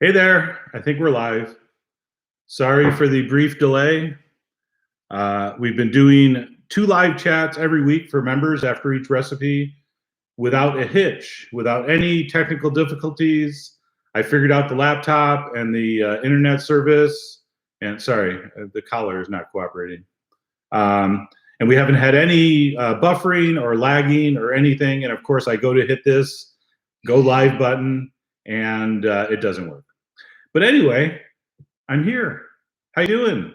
Hey there, I think we're live. Sorry for the brief delay. We've been doing 2 live chats every week for members after each recipe without a hitch, without any technical difficulties. I figured out the laptop and the internet service, and sorry, the collar is not cooperating. And we haven't had any buffering or lagging or anything. And of course, I go to hit this go live button and it doesn't work. But anyway, I'm here. How you doing?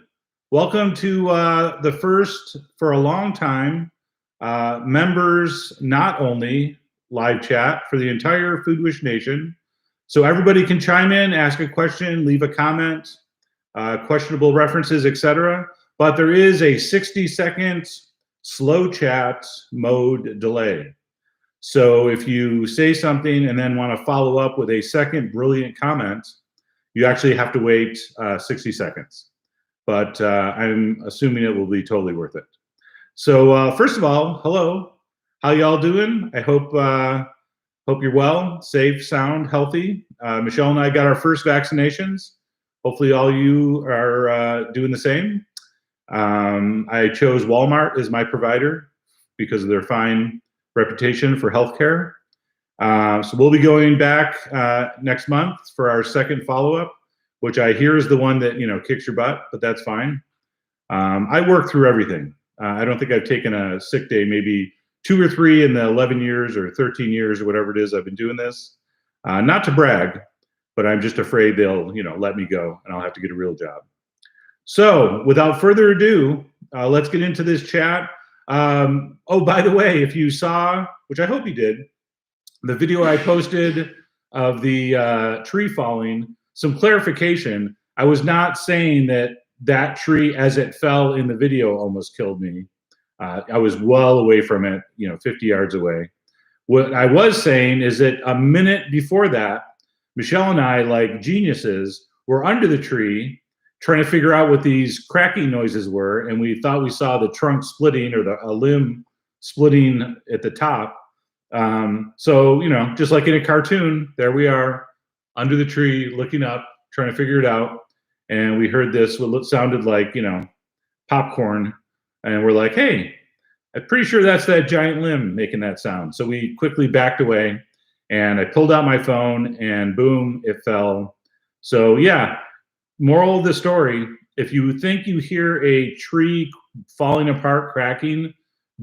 Welcome to the first, for a long time, members not only live chat for the entire Food Wish Nation. So everybody can chime in, ask a question, leave a comment, questionable references, etc. But there is a 60-second slow chat mode delay. So if you say something and then want to follow up with a second brilliant comment, you actually have to wait 60 seconds. But I'm assuming it will be totally worth it. So first of all, hello. How y'all doing? I hope you're well, safe, sound, healthy. Michelle and I got our first vaccinations. Hopefully all you are doing the same. I chose Walmart as my provider because of their fine reputation for healthcare. So we'll be going back next month for our second follow-up, which I hear is the one that, kicks your butt, but that's fine. I work through everything. I don't think I've taken a sick day, maybe 2 or 3 in the 11 years or 13 years or whatever it is I've been doing this. Not to brag, but I'm just afraid they'll, let me go and I'll have to get a real job. So without further ado, let's get into this chat. Oh, by the way, if you saw, which I hope you did, the video I posted of the tree falling, some clarification. I was not saying that tree as it fell in the video almost killed me. I was well away from it, 50 yards away. What I was saying is that a minute before that, Michelle and I, like geniuses, were under the tree trying to figure out what these cracking noises were, and we thought we saw the trunk splitting or a limb splitting at the top. So, just like in a cartoon, there we are under the tree looking up, trying to figure it out. And we heard this, what sounded like, popcorn. And we're like, hey, I'm pretty sure that's that giant limb making that sound. So we quickly backed away and I pulled out my phone and boom, it fell. So yeah, moral of the story, if you think you hear a tree falling apart, cracking,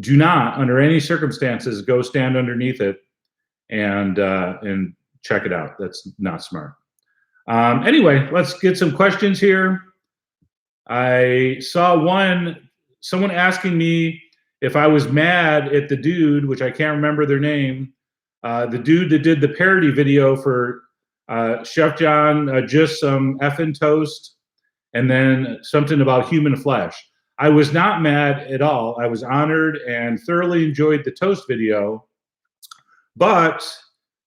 do not, under any circumstances, go stand underneath it and check it out. That's not smart. Anyway, let's get some questions here. I saw someone asking me if I was mad at the dude, which I can't remember their name, the dude that did the parody video for Chef John, just some effing toast, and then something about human flesh. I was not mad at all. I was honored and thoroughly enjoyed the toast video, but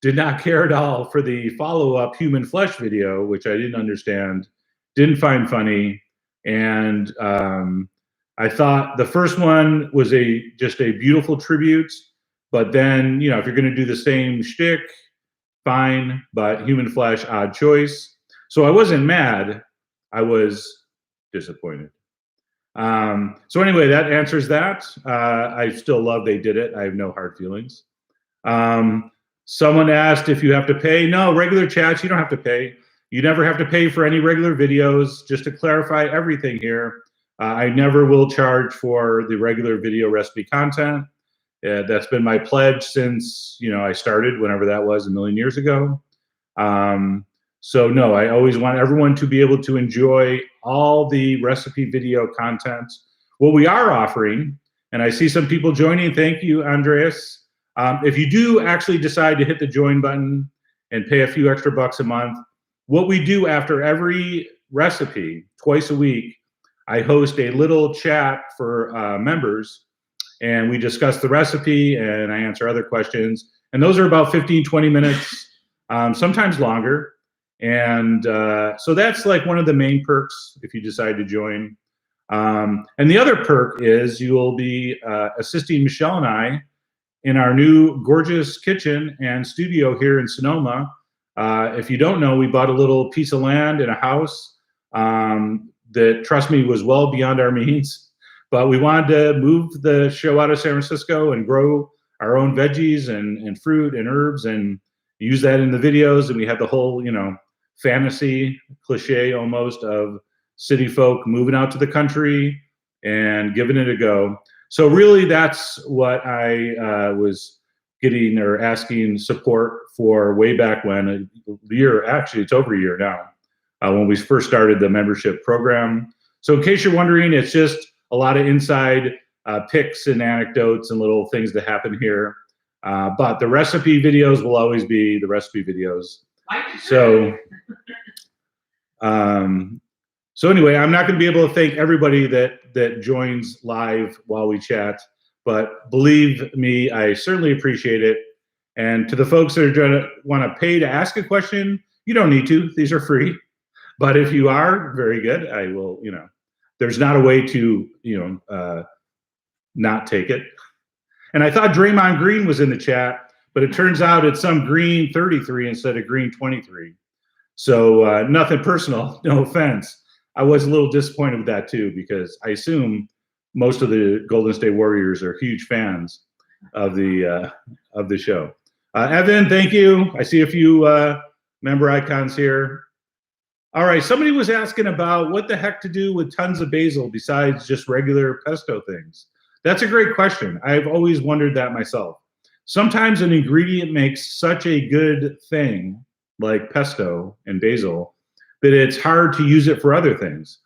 did not care at all for the follow-up human flesh video, which I didn't understand, didn't find funny, and I thought the first one was just a beautiful tribute, but then, if you're going to do the same shtick, fine, but human flesh, odd choice. So I wasn't mad. I was disappointed. So anyway, that answers that. I still love they did it. I have no hard feelings. Someone asked if you have to pay. No, regular chats, you don't have to pay. You never have to pay for any regular videos. Just to clarify everything here, I never will charge for the regular video recipe content. That's been my pledge since, I started, whenever that was, a million years ago. So no, I always want everyone to be able to enjoy all the recipe video content. What we are offering, and I see some people joining, thank you, Andreas. If you do actually decide to hit the join button and pay a few extra bucks a month, what we do after every recipe, twice a week, I host a little chat for members, and we discuss the recipe and I answer other questions. And those are about 15, 20 minutes, sometimes longer. And so that's like one of the main perks if you decide to join. And the other perk is you will be assisting Michelle and I in our new gorgeous kitchen and studio here in Sonoma. If you don't know, we bought a little piece of land and a house that, trust me, was well beyond our means. But we wanted to move the show out of San Francisco and grow our own veggies and fruit and herbs and use that in the videos. And we had the whole, fantasy cliche almost of city folk moving out to the country and giving it a go. So really that's what I was getting or asking support for way back when, actually it's over a year now, when we first started the membership program. So in case you're wondering, it's just a lot of inside pics and anecdotes and little things that happen here. But the recipe videos will always be the recipe videos. So, so anyway, I'm not going to be able to thank everybody that joins live while we chat, but believe me, I certainly appreciate it. And to the folks that are going to want to pay to ask a question, you don't need to. These are free. But if you are, very good. I will, there's not a way to, not take it. And I thought Draymond Green was in the chat, but it turns out it's some green 33 instead of green 23. So nothing personal, no offense. I was a little disappointed with that too, because I assume most of the Golden State Warriors are huge fans of the show. Evan, thank you. I see a few member icons here. All right, somebody was asking about what the heck to do with tons of basil besides just regular pesto things. That's a great question. I've always wondered that myself. Sometimes an ingredient makes such a good thing, like pesto and basil, that it's hard to use it for other things.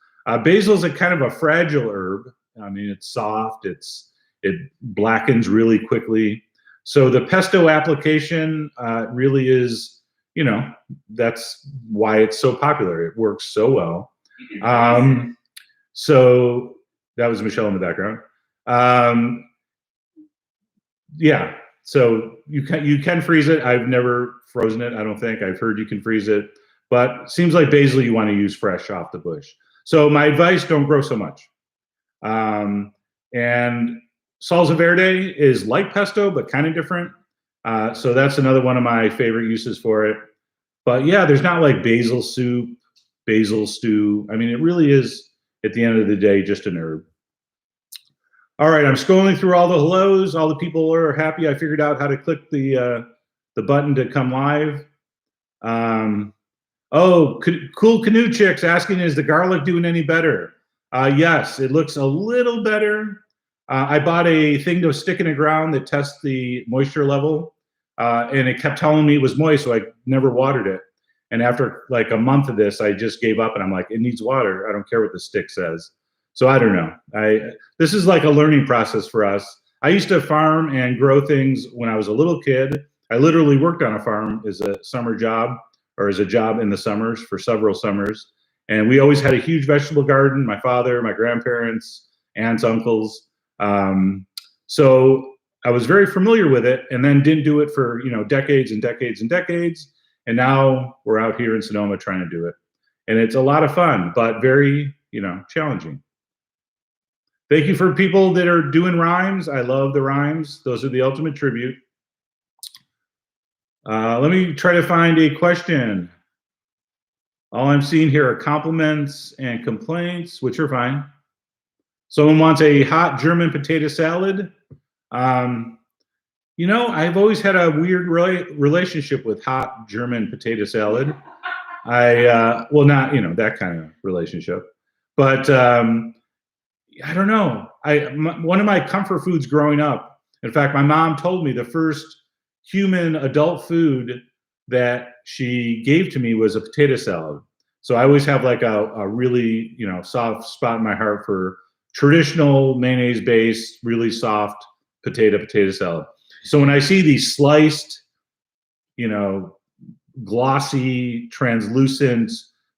Basil is a kind of a fragile herb. I mean, it's soft, it blackens really quickly. So the pesto application really is, that's why it's so popular. It works so well. So that was Michelle in the background. Yeah, so you can freeze it. I've never frozen it, I don't think. I've heard you can freeze it, but seems like basil you want to use fresh off the bush. So my advice, don't grow so much. And salsa verde is like pesto, but kind of different. So that's another one of my favorite uses for it. But yeah, there's not like basil soup, basil stew. I mean, it really is, at the end of the day, just an herb. All right, I'm scrolling through all the hellos. All the people are happy. I figured out how to click the button to come live. Oh, Cool Canoe Chicks asking, is the garlic doing any better? Yes, it looks a little better. I bought a thing to stick in the ground that tests the moisture level, and it kept telling me it was moist, so I never watered it. And after like a month of this, I just gave up, and I'm like, it needs water. I don't care what the stick says. So I don't know. This is like a learning process for us. I used to farm and grow things when I was a little kid. I literally worked on a farm as a summer job, or as a job in the summers for several summers. And we always had a huge vegetable garden, my father, my grandparents, aunts, uncles. So I was very familiar with it, and then didn't do it for decades and decades and decades. And now we're out here in Sonoma trying to do it. And it's a lot of fun, but very, challenging. Thank you for people that are doing rhymes. I love the rhymes. Those are the ultimate tribute. Let me try to find a question. All I'm seeing here are compliments and complaints, which are fine. Someone wants a hot German potato salad. I've always had a weird relationship with hot German potato salad. Well, not, that kind of relationship. But I don't know. One of my comfort foods growing up, in fact, my mom told me the first human adult food that she gave to me was a potato salad. So I always have like a really, soft spot in my heart for traditional mayonnaise-based, really soft potato salad. So when I see these sliced, glossy, translucent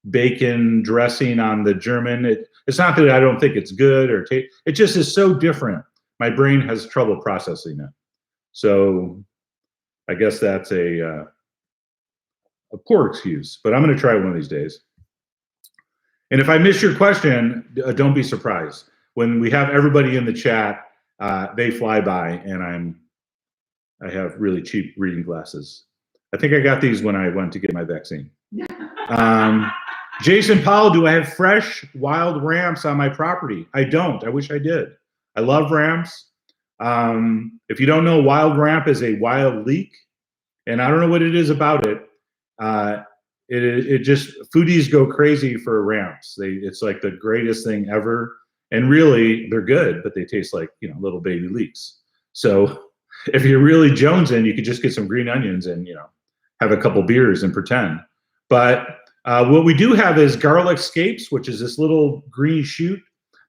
bacon dressing on the German, it's not that I don't think it's good or it just is so different. My brain has trouble processing it. So I guess that's a poor excuse, but I'm going to try it one of these days. And if I miss your question, don't be surprised. When we have everybody in the chat, they fly by, and I have really cheap reading glasses. I think I got these when I went to get my vaccine. Jason Powell, do I have fresh wild ramps on my property? I don't. I wish I did. I love ramps. If you don't know, wild ramp is a wild leek, and I don't know what it is about it. It just, foodies go crazy for ramps. It's like the greatest thing ever, and really they're good, but they taste like, you know, little baby leeks. So if you're really jonesing, you could just get some green onions and, you know, have a couple beers and pretend. But what we do have is garlic scapes, which is this little green shoot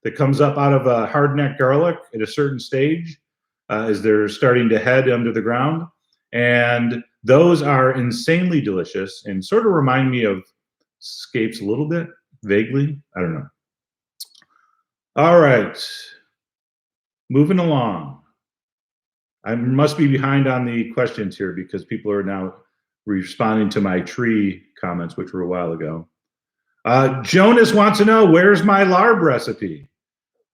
that comes up out of a hard-neck garlic at a certain stage as they're starting to head under the ground. And those are insanely delicious and sort of remind me of scapes a little bit, vaguely. I don't know. All right. Moving along. I must be behind on the questions here because people are now responding to my tree comments, which were a while ago. Jonas wants to know, where's my larb recipe?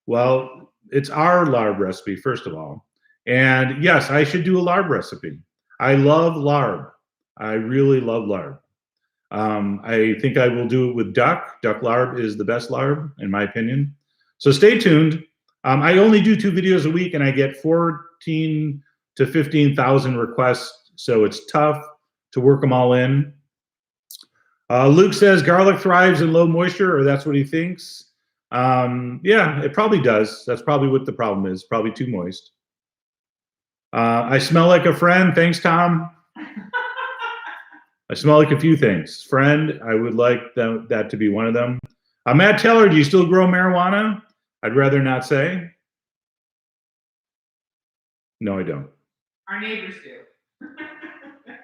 Well, it's our larb recipe, first of all. And yes, I should do a larb recipe. I love larb. I really love larb. I think I will do it with duck. Duck larb is the best larb, in my opinion. So stay tuned. I only do 2 videos a week, and I get 14 to 15,000 requests, so it's tough to work them all in. Luke says garlic thrives in low moisture, or that's what he thinks. Yeah, it probably does. That's probably what the problem is, probably too moist. I smell like a friend. Thanks, Tom. I smell like a few things. Friend, I would like that to be one of them. Matt Taylor, do you still grow marijuana? I'd rather not say. No, I don't. Our neighbors do.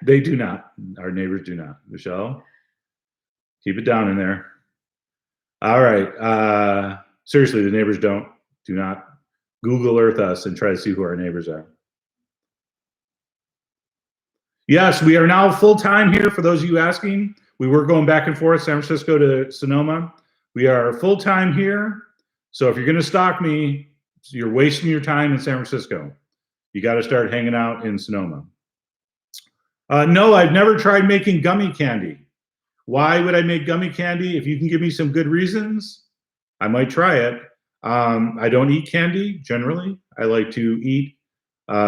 They do not. Our neighbors do not. Michelle, keep it down in there. All right. Seriously, the neighbors do not Google Earth us and try to see who our neighbors are. Yes, we are now full-time here, for those of you asking. We were going back and forth, San Francisco to Sonoma. We are full-time here. So if you're going to stalk me, you're wasting your time in San Francisco. You got to start hanging out in Sonoma. No, I've never tried making gummy candy. Why would I make gummy candy? If you can give me some good reasons, I might try it. I don't eat candy generally. I like to eat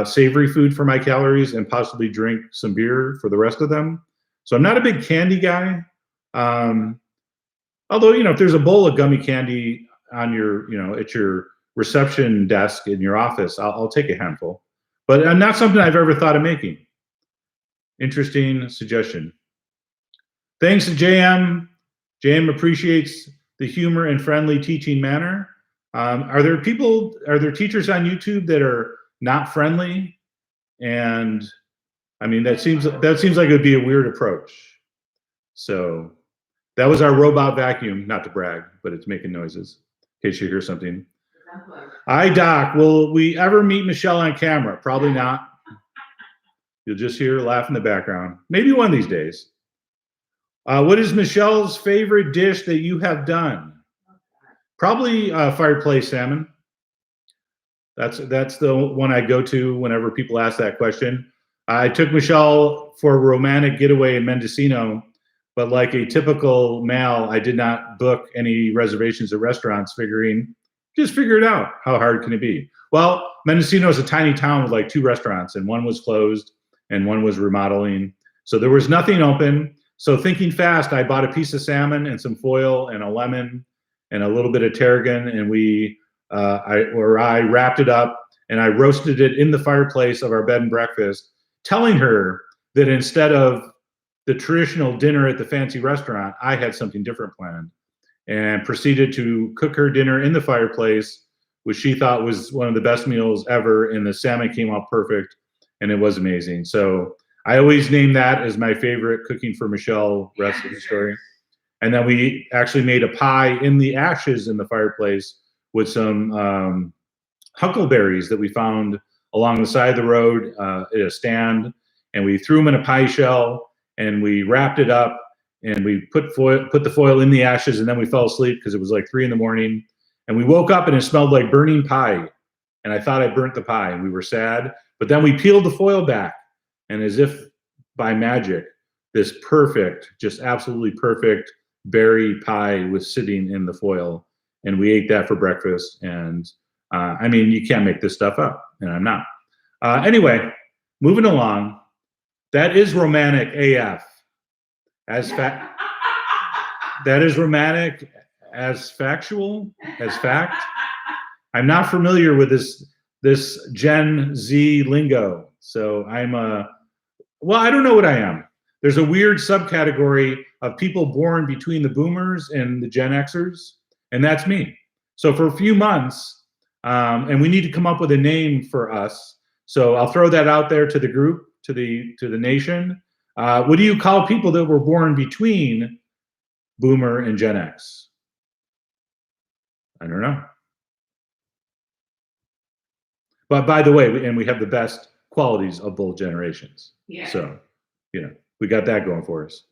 savory food for my calories and possibly drink some beer for the rest of them. So I'm not a big candy guy. Although, you know, if there's a bowl of gummy candy on your, you know, at your reception desk in your office, I'll take a handful. But not something I've ever thought of making. Interesting suggestion. Thanks to JM. JM appreciates the humor and friendly teaching manner. Are there teachers on YouTube that are not friendly? And I mean, that seems like it would be a weird approach. So that was our robot vacuum, not to brag, but it's making noises in case you hear something. Hi, Doc. Will we ever meet Michelle on camera? Probably not. You'll just hear her laugh in the background. Maybe one of these days. What is Michelle's favorite dish that you have done? Probably fireplace salmon. That's the one I go to whenever people ask that question. I took Michelle for a romantic getaway in Mendocino, but like a typical male, I did not book any reservations at restaurants, figuring, just figure it out. How hard can it be? Well, Mendocino is a tiny town with like 2 restaurants, and one was closed and one was remodeling. So there was nothing open. So thinking fast, I bought a piece of salmon and some foil and a lemon and a little bit of tarragon, and I wrapped it up and I roasted it in the fireplace of our bed and breakfast, telling her that instead of the traditional dinner at the fancy restaurant, I had something different planned, and proceeded to cook her dinner in the fireplace, which she thought was one of the best meals ever, and the salmon came out perfect, and it was amazing. So I always name that as my favorite cooking for Michelle recipe story. And then we actually made a pie in the ashes in the fireplace with some huckleberries that we found along the side of the road at a stand, and we threw them in a pie shell and we wrapped it up and we put the foil in the ashes, and then we fell asleep because it was like 3 a.m. and we woke up and it smelled like burning pie, and I thought I burnt the pie and we were sad, but then we peeled the foil back, and as if by magic, this perfect, just absolutely perfect berry pie was sitting in the foil, and we ate that for breakfast. And I mean, you can't make this stuff up, and I'm not. Anyway, moving along. That is romantic AF. That is romantic as factual, as fact. I'm not familiar with this Gen Z lingo, so I'm well, I don't know what I am. There's a weird subcategory of people born between the boomers and the Gen Xers, and that's me. So for a few months, and we need to come up with a name for us. So I'll throw that out there to the group, to the nation. What do you call people that were born between Boomer and Gen X? I don't know. But by the way, and we have the best qualities of both generations. Yeah. So, you know, we got that going for us.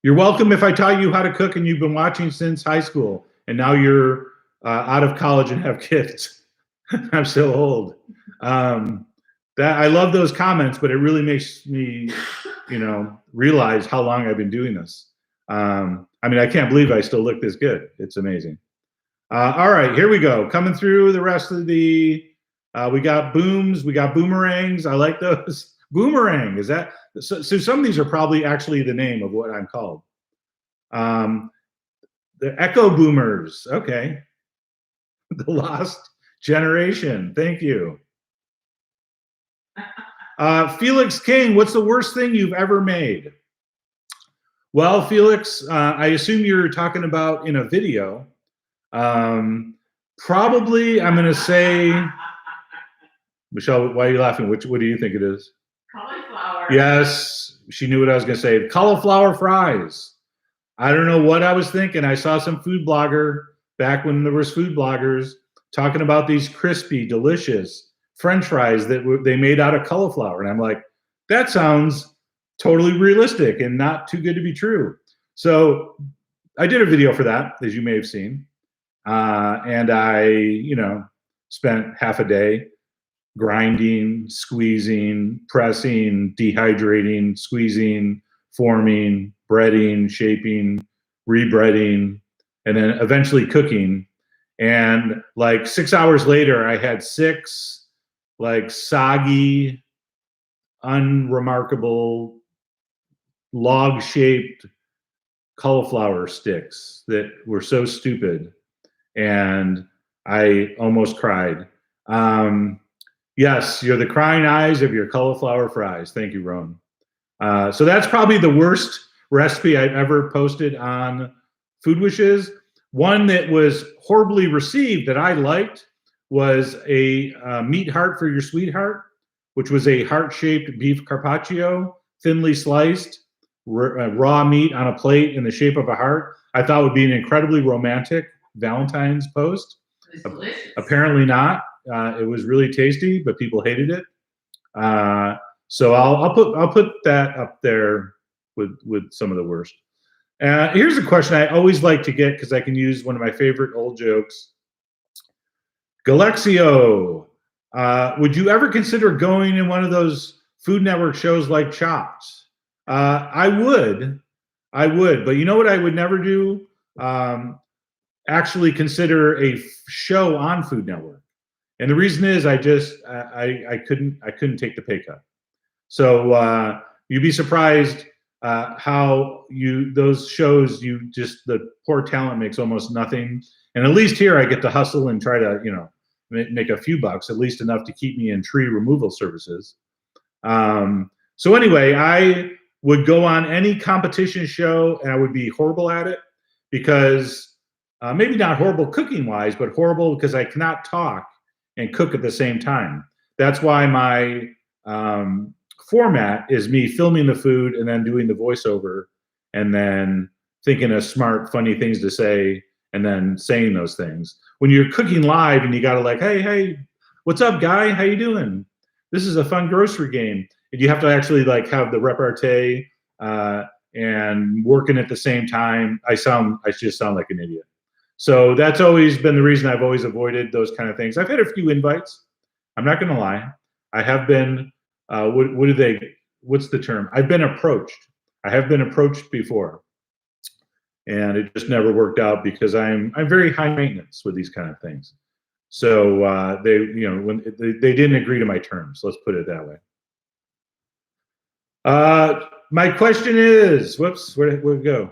You're welcome if I taught you how to cook and you've been watching since high school and now you're out of college and have kids. I'm so old. That I love those comments, but it really makes me, you know, realize how long I've been doing this. I mean, I can't believe I still look this good. It's amazing. All right, here we go. Coming through the rest of the, we got booms, we got boomerangs. I like those. Boomerang, is that, so some of these are probably actually the name of what I'm called. The Echo Boomers, okay. The Lost Generation, thank you. Felix King, what's the worst thing you've ever made? Well, Felix, I assume you're talking about in a video. Probably, I'm gonna say, Michelle, why are you laughing? What do you think it is? Cauliflower. Yes, she knew what I was gonna say. Cauliflower fries. I don't know what I was thinking. I saw some food blogger back when there was food bloggers talking about these crispy, delicious French fries that they made out of cauliflower. And I'm like, that sounds totally realistic and not too good to be true. So I did a video for that, as you may have seen. And I, you know, spent half a day grinding, squeezing, pressing, dehydrating, squeezing, forming, breading, shaping, rebreading, and then eventually cooking. And like 6 hours later, I had 6 like soggy, unremarkable, log-shaped cauliflower sticks that were so stupid. And I almost cried. Yes, you're the crying eyes of your cauliflower fries. Thank you, Ron. So that's probably the worst recipe I've ever posted on Food Wishes. One that was horribly received that I liked was a meat heart for your sweetheart, which was a heart-shaped beef carpaccio, thinly sliced, raw meat on a plate in the shape of a heart. I thought would be an incredibly romantic Valentine's post. It's delicious. Apparently not. It was really tasty, but people hated it. So I'll put that up there with some of the worst. Here's a question I always like to get because I can use one of my favorite old jokes. Galexio, would you ever consider going in one of those Food Network shows like Chopped? I would, but you know what I would never do? Actually consider a show on Food Network. And the reason is I couldn't take the pay cut. So you'd be surprised how those shows, the poor talent makes almost nothing. And at least here I get to hustle and try to, you know, make a few bucks, at least enough to keep me in tree removal services. So anyway, I would go on any competition show and I would be horrible at it because maybe not horrible cooking wise, but horrible because I cannot talk and cook at the same time. That's why my format is me filming the food and then doing the voiceover and then thinking of smart, funny things to say and then saying those things. When you're cooking live and you gotta like, hey, what's up, guy? How you doing? This is a fun grocery game. And you have to actually like have the repartee and working at the same time. I just sound like an idiot. So that's always been the reason I've always avoided those kind of things. I've had a few invites I'm not going to lie. I have been, what's the term? I've been approached. I have been approached before. And it just never worked out because I'm very high maintenance with these kind of things. So they, when they didn't agree to my terms, let's put it that way. My question is, whoops, where'd it go?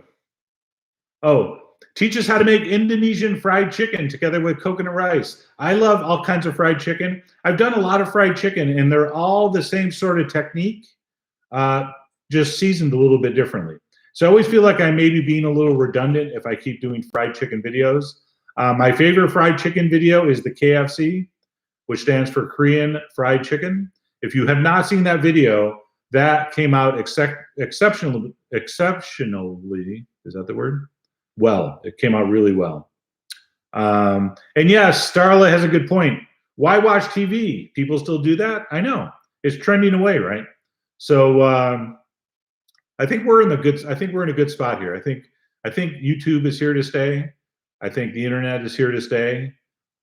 Oh, teach us how to make Indonesian fried chicken together with coconut rice. I love all kinds of fried chicken. I've done a lot of fried chicken, and they're all the same sort of technique, just seasoned a little bit differently. So I always feel like I may be being a little redundant if I keep doing fried chicken videos. My favorite fried chicken video is the KFC, which stands for Korean Fried Chicken. If you have not seen that video, that came out exceptionally, is that the word? Well, it came out really well. And yes, Starla has a good point. Why watch TV? People still do that? I know. It's trending away, right? So I think we're in a good spot here. I think YouTube is here to stay. I think the internet is here to stay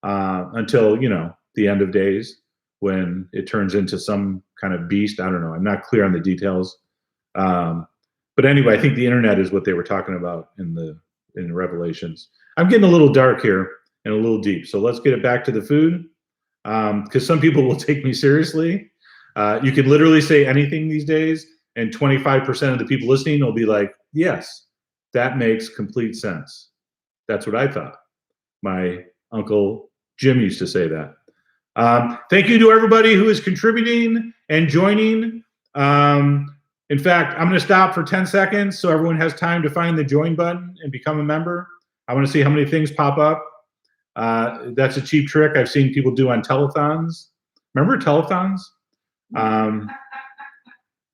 until, the end of days when it turns into some kind of beast. I don't know. I'm not clear on the details. But anyway, I think the internet is what they were talking about in Revelations. I'm getting a little dark here and a little deep. So let's get it back to the food because some people will take me seriously. You can literally say anything these days, and 25% of the people listening will be like, yes, that makes complete sense. That's what I thought. My Uncle Jim used to say that. Thank you to everybody who is contributing and joining. In fact, I'm going to stop for 10 seconds so everyone has time to find the join button and become a member. I want to see how many things pop up. That's a cheap trick I've seen people do on telethons. Remember telethons?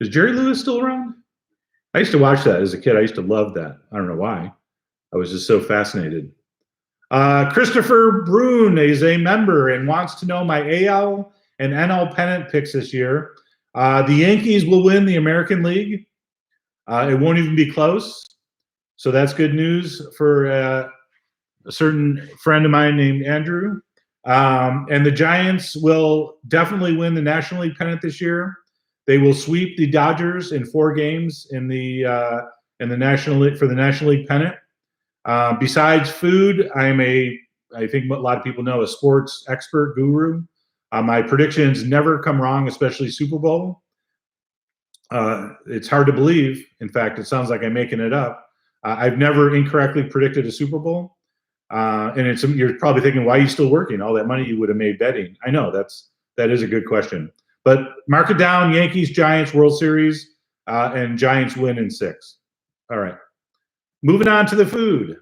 Is Jerry Lewis still around? I used to watch that as a kid. I used to love that. I don't know why. I was just so fascinated. Christopher Brune is a member and wants to know my AL and NL pennant picks this year. The Yankees will win the American League. It won't even be close. So that's good news for a certain friend of mine named Andrew. And the Giants will definitely win the National League pennant this year. They will sweep the Dodgers in 4 games in the National League for the National League pennant. Besides food, I think a lot of people know, a sports expert guru. My predictions never come wrong, especially Super Bowl. It's hard to believe. In fact, it sounds like I'm making it up. I've never incorrectly predicted a Super Bowl. And you're probably thinking, why are you still working? All that money you would have made betting. I know that is a good question. But mark it down: Yankees, Giants, World Series, and Giants win in 6. All right. Moving on to the food.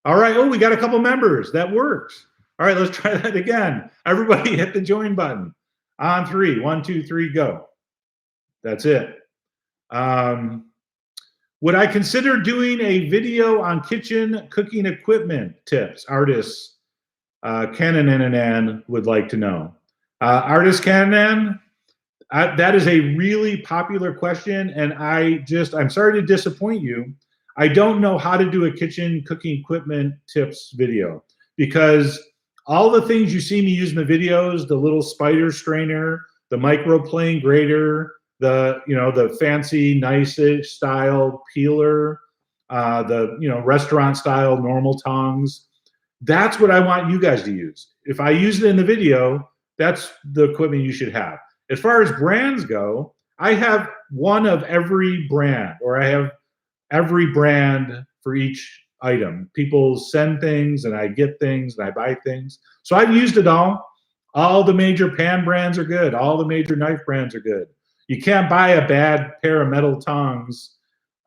All right. Oh, we got a couple members. That works. All right, let's try that again. Everybody hit the join button. On 3. 1, 2, 3, go. That's it. Would I consider doing a video on kitchen cooking equipment tips? Artist Cananan would like to know. Artist Cananan, that is a really popular question, and I'm sorry to disappoint you. I don't know how to do a kitchen cooking equipment tips video because all the things you see me use in the videos, the little spider strainer, the microplane grater, the fancy nice style peeler, the restaurant style normal tongs, that's what I want you guys to use. If I use it in the video, that's the equipment you should have. As far as brands go, I have one of every brand, or I have every brand for each item. People send things and I get things and I buy things. So I've used it all. All the major pan brands are good. All the major knife brands are good. You can't buy a bad pair of metal tongs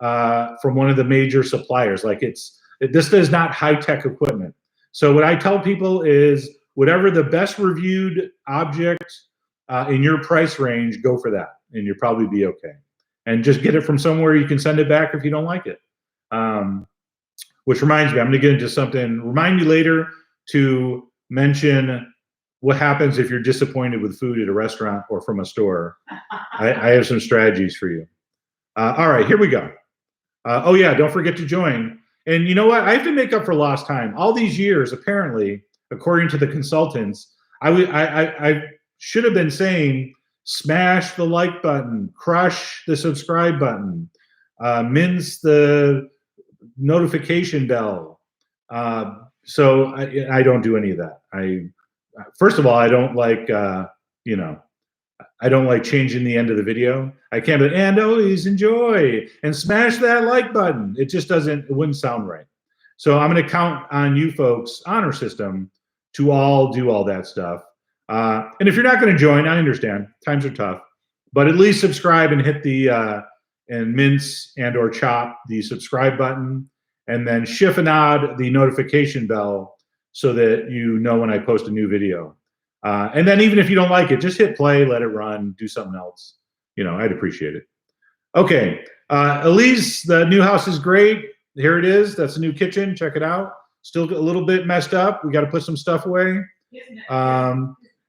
from one of the major suppliers. This is not high-tech equipment. So what I tell people is whatever the best reviewed object in your price range, go for that and you'll probably be okay. And just get it from somewhere you can send it back if you don't like it. Which reminds me, I'm going to get into something. Remind me later to mention what happens if you're disappointed with food at a restaurant or from a store. I have some strategies for you. All right, here we go. Oh yeah, don't forget to join. And you know what? I have to make up for lost time. All these years, apparently, according to the consultants, I've should have been saying, smash the like button, crush the subscribe button, mince the notification bell. So I don't do any of that. First of all, I don't like, I don't like changing the end of the video. I can't, but and always enjoy and smash that like button. It just doesn't, it wouldn't sound right. So I'm going to count on you folks, honor system, to all do all that stuff. And if you're not going to join, I understand. Times are tough. But at least subscribe and hit the, and mince and or chop the subscribe button. And then chiffonade the notification bell so that you know when I post a new video. And then even if you don't like it, just hit play, let it run, do something else. I'd appreciate it. Okay, Elise, the new house is great. Here it is. That's a new kitchen. Check it out. Still a little bit messed up. We got to put some stuff away.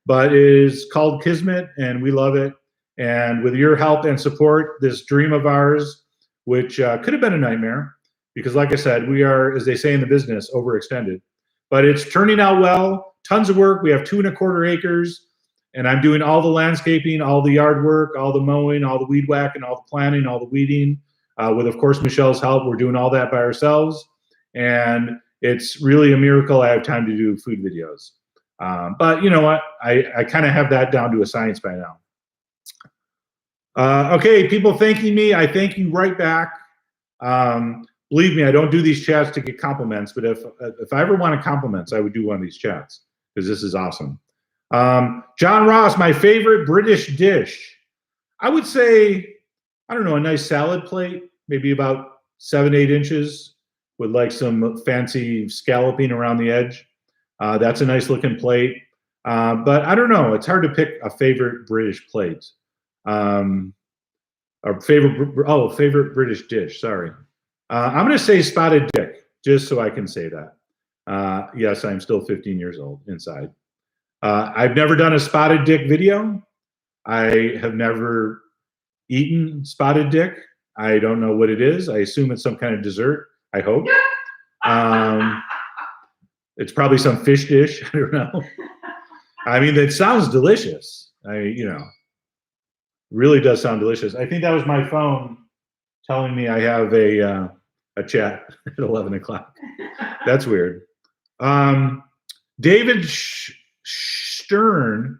But it is called Kismet, and we love it. And with your help and support, this dream of ours, which could have been a nightmare, because like I said, we are, as they say in the business, overextended. But it's turning out well. Tons of work. We have 2¼ acres, and I'm doing all the landscaping, all the yard work, all the mowing, all the weed whacking, all the planting, all the weeding. With, of course, Michelle's help, we're doing all that by ourselves. And it's really a miracle I have time to do food videos. But you know what? I kind of have that down to a science by now. Okay, people thanking me. I thank you right back. Believe me, I don't do these chats to get compliments, but if I ever wanted compliments, I would do one of these chats because this is awesome. John Ross, my favorite British dish. I would say, I don't know, a nice salad plate, maybe about 7-8 inches with like some fancy scalloping around the edge. That's a nice looking plate. But I don't know, it's hard to pick a favorite British plate. Or favorite British dish, sorry. I'm gonna say spotted dick, just so I can say that. Yes, I'm still 15 years old inside. I've never done a spotted dick video. I have never eaten spotted dick. I don't know what it is. I assume it's some kind of dessert, I hope. It's probably some fish dish, I don't know. I mean, it sounds delicious. Really does sound delicious. I think that was my phone telling me I have a chat at 11 o'clock. That's weird. David Stern.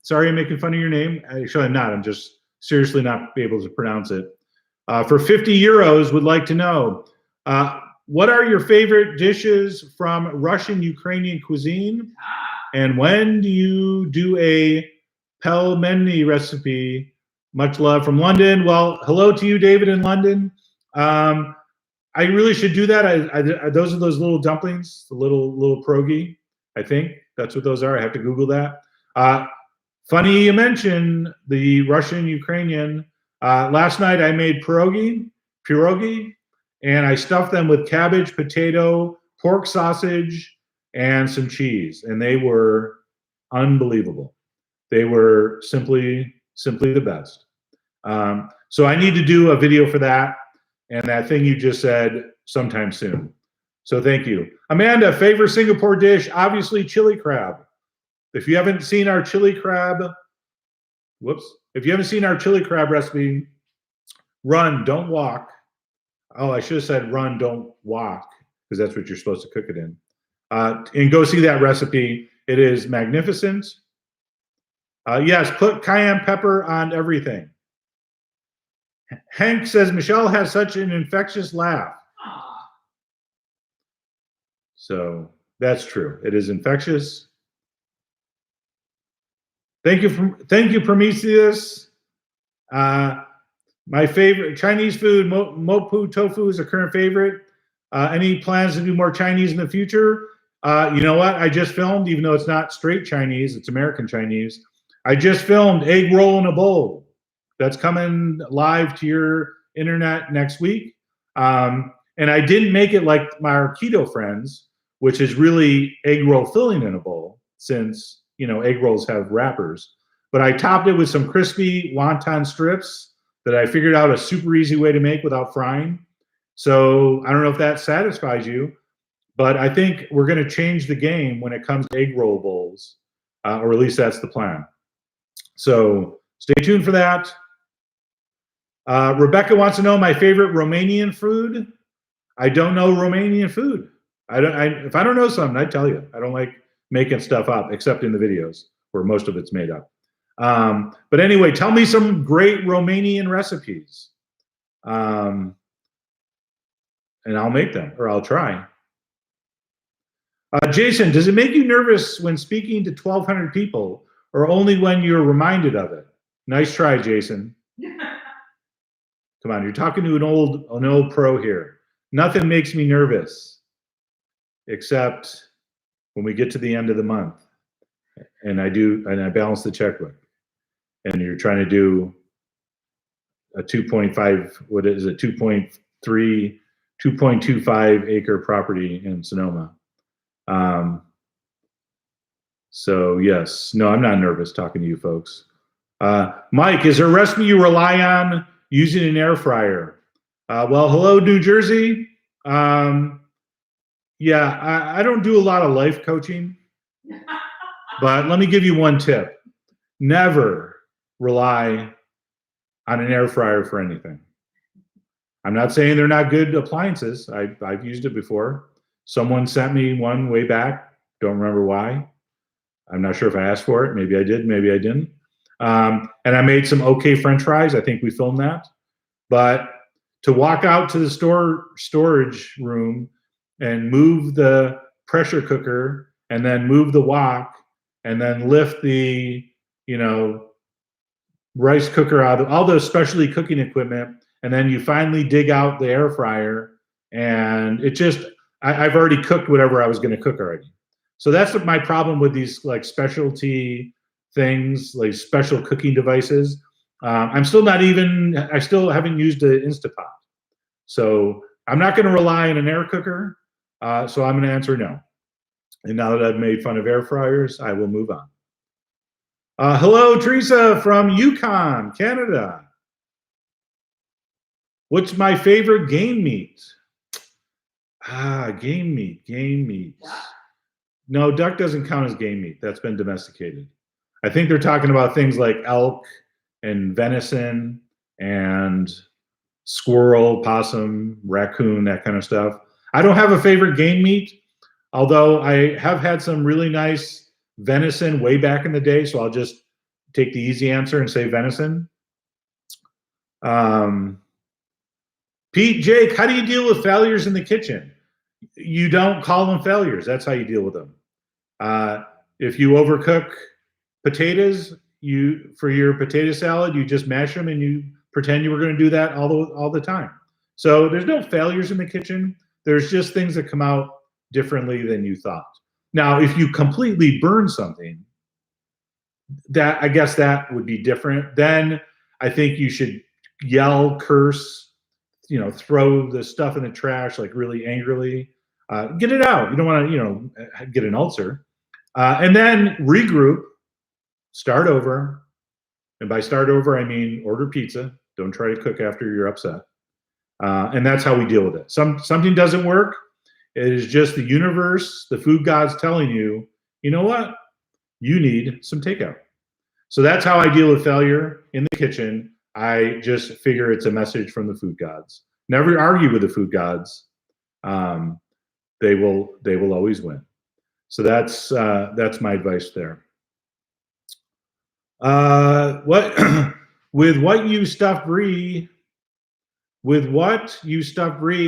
Sorry, I'm making fun of your name. Actually, I'm not. I'm just seriously not able to pronounce it. For 50 euros, would like to know, what are your favorite dishes from Russian Ukrainian cuisine? And when do you do a pelmeni recipe? Much love from London. Well, hello to you, David, in London. I really should do that. Those are those little dumplings, the little pierogi. I think that's what those are. I have to Google that. Funny you mention the Russian Ukrainian. Last night I made pierogi, and I stuffed them with cabbage, potato, pork sausage, and some cheese, and they were unbelievable. They were simply the best. So I need to do a video for that and that thing you just said sometime soon. So thank you. Amanda, favorite Singapore dish? Obviously chili crab. If you haven't seen our chili crab, if you haven't seen our chili crab recipe, run, don't walk. Oh, I should have said run, don't walk, because that's what you're supposed to cook it in. And go see that recipe. It is magnificent. Yes, put cayenne pepper on everything. Hank says, Michelle has such an infectious laugh. So that's true. It is infectious. Thank you, Prometheus. My favorite Chinese food, mopu tofu is a current favorite. Any plans to do more Chinese in the future? You know what? I just filmed, even though it's not straight Chinese, it's American Chinese. I just filmed egg roll in a bowl. That's coming live to your internet next week. And I didn't make it like my keto friends, which is really egg roll filling in a bowl, since egg rolls have wrappers. But I topped it with some crispy wonton strips that I figured out a super easy way to make without frying. So I don't know if that satisfies you, but I think we're going to change the game when it comes to egg roll bowls. or at least that's the plan. So stay tuned for that. Rebecca wants to know my favorite Romanian food. I don't know Romanian food. If I don't know something, I tell you. I don't like making stuff up, except in the videos where most of it's made up. But anyway, tell me some great Romanian recipes. And I'll make them, or I'll try. Jason, does it make you nervous when speaking to 1,200 people, or only when you're reminded of it? Nice try, Jason. Come on, you're talking to an old pro here. Nothing makes me nervous, except when we get to the end of the month, and I balance the checkbook, and you're trying to do a 2.5, what is it, 2.25 acre property in Sonoma. So yes, no, I'm not nervous talking to you folks. Mike, is there a recipe you rely on using an air fryer? Well, hello, New Jersey. Yeah, I don't do a lot of life coaching, but let me give you one tip. Never rely on an air fryer for anything. I'm not saying they're not good appliances. I've used it before. Someone sent me one way back. Don't remember why. I'm not sure if I asked for it. Maybe I did, maybe I didn't. And I made some okay French fries. I think we filmed that. But to walk out to the storage room and move the pressure cooker and then move the wok and then lift the, rice cooker out of all the specialty cooking equipment, and then you finally dig out the air fryer, and it just, I've already cooked whatever I was going to cook already. So that's my problem with these like specialty things, like special cooking devices. I still haven't used an Instapot. So I'm not going to rely on an air cooker. So I'm going to answer no. And now that I've made fun of air fryers, I will move on. Hello, Teresa from Yukon, Canada. What's my favorite game meat? Game meat. No, duck doesn't count as game meat. That's been domesticated. I think they're talking about things like elk and venison and squirrel, possum, raccoon, that kind of stuff. I don't have a favorite game meat, although I have had some really nice venison way back in the day, so I'll just take the easy answer and say venison. Pete, Jake, how do you deal with failures in the kitchen? You don't call them failures. That's how you deal with them. If you overcook potatoes, for your potato salad, you just mash them and you pretend you were going to do that all the time. So there's no failures in the kitchen. There's just things that come out differently than you thought. Now, if you completely burn something, I guess that would be different. Then I think you should yell, curse, throw the stuff in the trash like really angrily. Get it out. You don't want to, get an ulcer. And then regroup, start over. And by start over, I mean order pizza. Don't try to cook after you're upset. And that's how we deal with it. Something doesn't work. It is just the universe, the food gods telling you, you know what? You need some takeout. So that's how I deal with failure in the kitchen. I just figure it's a message from the food gods. Never argue with the food gods. They will always win. So that's my advice there. With what you stuffed brie,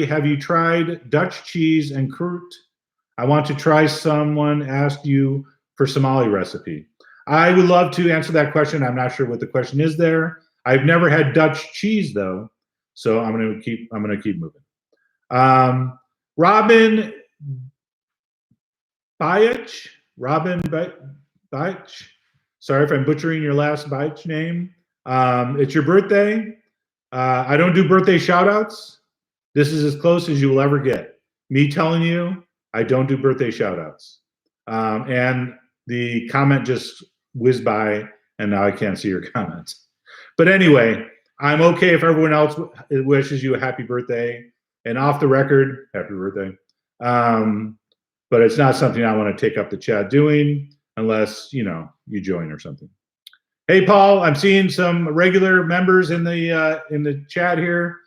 have you tried Dutch cheese and croûte? I want to try. Someone asked you for Somali recipe. I would love to answer that question. I'm not sure what the question is there. I've never had Dutch cheese though, so I'm gonna keep moving. Robin Baich. Sorry if I'm butchering your last Baich name. It's your birthday. I don't do birthday shout outs. This is as close as you will ever get. Me telling you, I don't do birthday shout outs. And the comment just whizzed by, and now I can't see your comments. But anyway, I'm okay if everyone else wishes you a happy birthday. And off the record, happy birthday. But it's not something I want to take up the chat doing. unless, you know, you join or something. Hey, Paul, I'm seeing some regular members in the chat here.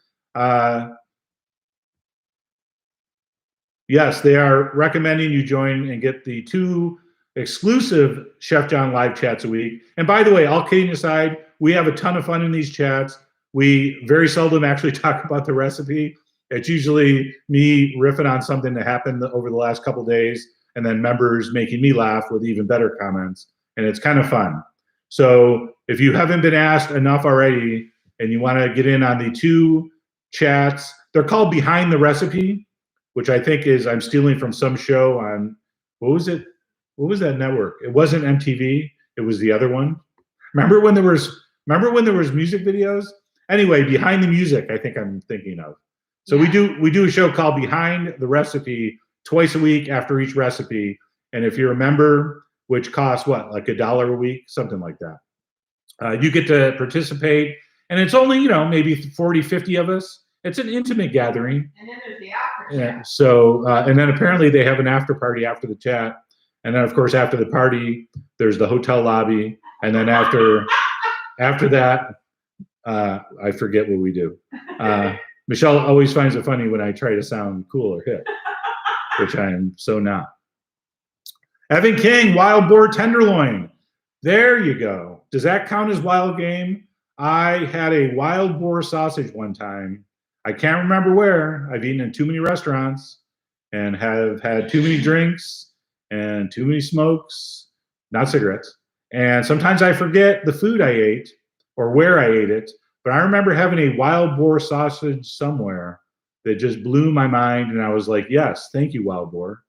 Yes, they are recommending you join and get the 2 exclusive Chef John live chats a week. And by the way, all kidding aside, we have a ton of fun in these chats. We very seldom actually talk about the recipe. It's usually me riffing on something that happened over the last couple days, and then members making me laugh with even better comments, and it's kind of fun. So if you haven't been asked enough already and you want to get in on the 2 chats, they're called Behind the Recipe, which I think is, I'm stealing from some show on, what was it? What was that network? It wasn't MTV. It was the other one. Remember when there was music videos? Anyway, Behind the Music, I think I'm thinking of. So yeah. we do a show called Behind the Recipe twice a week after each recipe. And if you're a member, which costs what, like $1 a week, something like that, you get to participate. And it's only, you know, maybe 40, 50 of us. It's an intimate gathering. And then there's the after chat. Yeah. So, and then apparently they have an after party after the chat. And then, of course, after the party, there's the hotel lobby. And then after that, I forget what we do. Michelle always finds it funny when I try to sound cool or hip, which I am so not. Evan King, wild boar tenderloin. There you go. Does that count as wild game? I had a wild boar sausage one time. I can't remember where. I've eaten in too many restaurants and have had too many drinks and too many smokes, not cigarettes. And sometimes I forget the food I ate or where I ate it. But I remember having a wild boar sausage somewhere that just blew my mind. And I was like, yes, thank you, wild boar.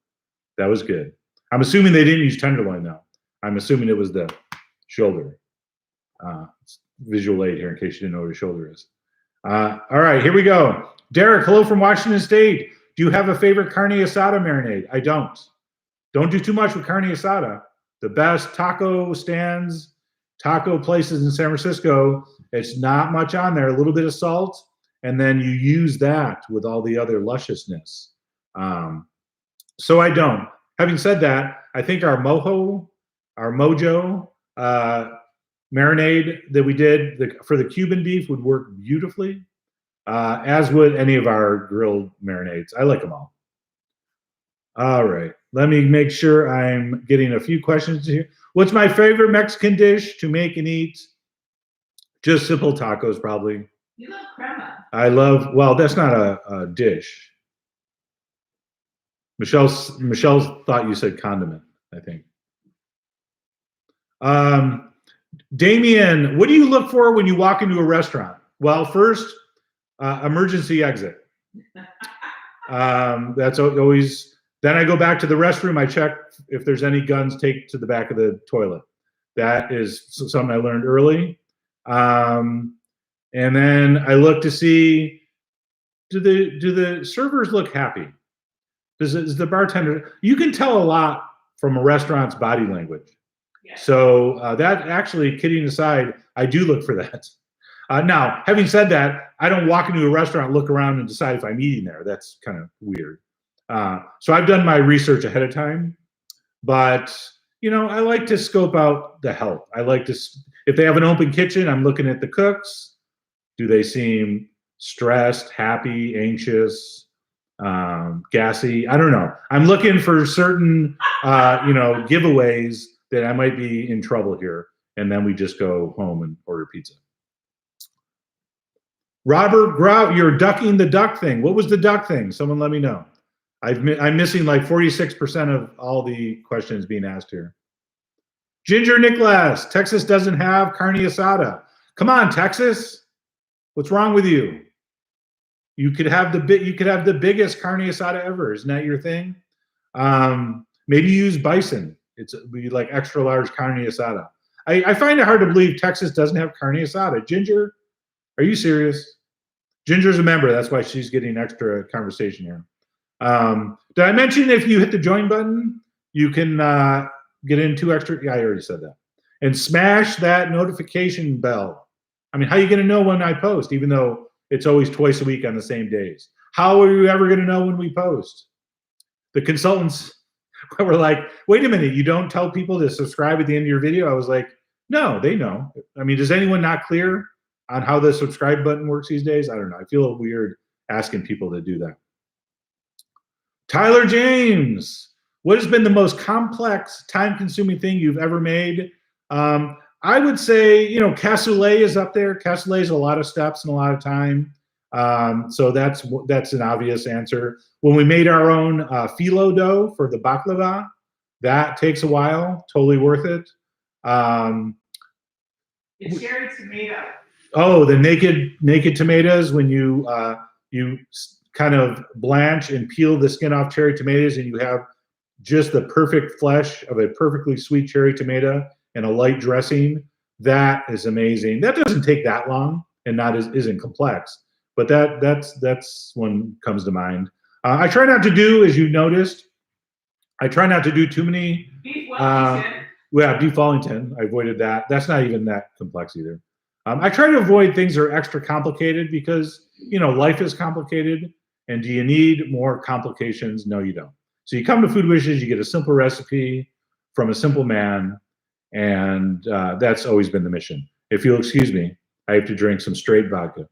That was good. I'm assuming they didn't use tenderloin, though. I'm assuming it was the shoulder. Visual aid here in case you didn't know what a shoulder is. All right, here we go. Derek, hello from Washington State. Do you have a favorite carne asada marinade? I don't. Don't do too much with carne asada. The best taco stands, taco places in San Francisco, it's not much on there, a little bit of salt, and then you use that with all the other lusciousness. So I don't. Having said that, I think our mojo marinade that we did for the Cuban beef would work beautifully, as would any of our grilled marinades. I like them all. All right, let me make sure I'm getting a few questions here. What's my favorite Mexican dish to make and eat? Just simple tacos, probably. You love crema. I love, well, that's not a dish. Michelle's thought you said condiment, I think. Damien, what do you look for when you walk into a restaurant? Well, first, emergency exit. That's always, then I go back to the restroom. I check if there's any guns taped to the back of the toilet. That is something I learned early. And then I look to see, do the servers look happy? Is the bartender, you can tell a lot from a restaurant's body language. Yeah. So that actually, kidding aside, I do look for that. Now, having said that, I don't walk into a restaurant, look around and decide if I'm eating there. That's kind of weird. So I've done my research ahead of time, but you know, I like to scope out the help. I like to, if they have an open kitchen, I'm looking at the cooks. Do they seem stressed, happy, anxious, gassy? I don't know. I'm looking for certain, giveaways that I might be in trouble here. And then we just go home and order pizza. Robert Grout, you're ducking the duck thing. What was the duck thing? Someone let me know. I'm missing like 46% of all the questions being asked here. Ginger Nicholas, Texas doesn't have carne asada. Come on, Texas. What's wrong with you? You could have the biggest carne asada ever. Isn't that your thing? Maybe use bison. It's be like extra large carne asada. I find it hard to believe Texas doesn't have carne asada. Ginger, are you serious? Ginger's a member. That's why she's getting extra conversation here. Did I mention if you hit the join button, you can get in 2 extra? Yeah, I already said that. And smash that notification bell. I mean, how are you going to know when I post, even though it's always twice a week on the same days? How are you ever going to know when we post? The consultants We're like, wait a minute, you don't tell people to subscribe at the end of your video? I was like, no, they know. I mean, is anyone not clear on how the subscribe button works these days? I don't know. I feel weird asking people to do that. Tyler James, what has been the most complex, time-consuming thing you've ever made? I would say, you know, cassoulet is up there. Cassoulet is a lot of steps and a lot of time. So that's an obvious answer. When we made our own phyllo dough for the baklava, that takes a while. Totally worth it. The cherry tomato. Oh, the naked tomatoes, when you kind of blanch and peel the skin off cherry tomatoes, and you have just the perfect flesh of a perfectly sweet cherry tomato and a light dressing. That is amazing. That doesn't take that long and isn't complex, but that's one comes to mind. I try not to do, as you noticed, I try not to do too many. Beef Wellington. Yeah, beef Wellington. I avoided that. That's not even that complex either. I try to avoid things that are extra complicated because, you know, life is complicated. And do you need more complications? No, you don't. So you come to Food Wishes, you get a simple recipe from a simple man, and that's always been the mission. If you'll excuse me, I have to drink some straight vodka.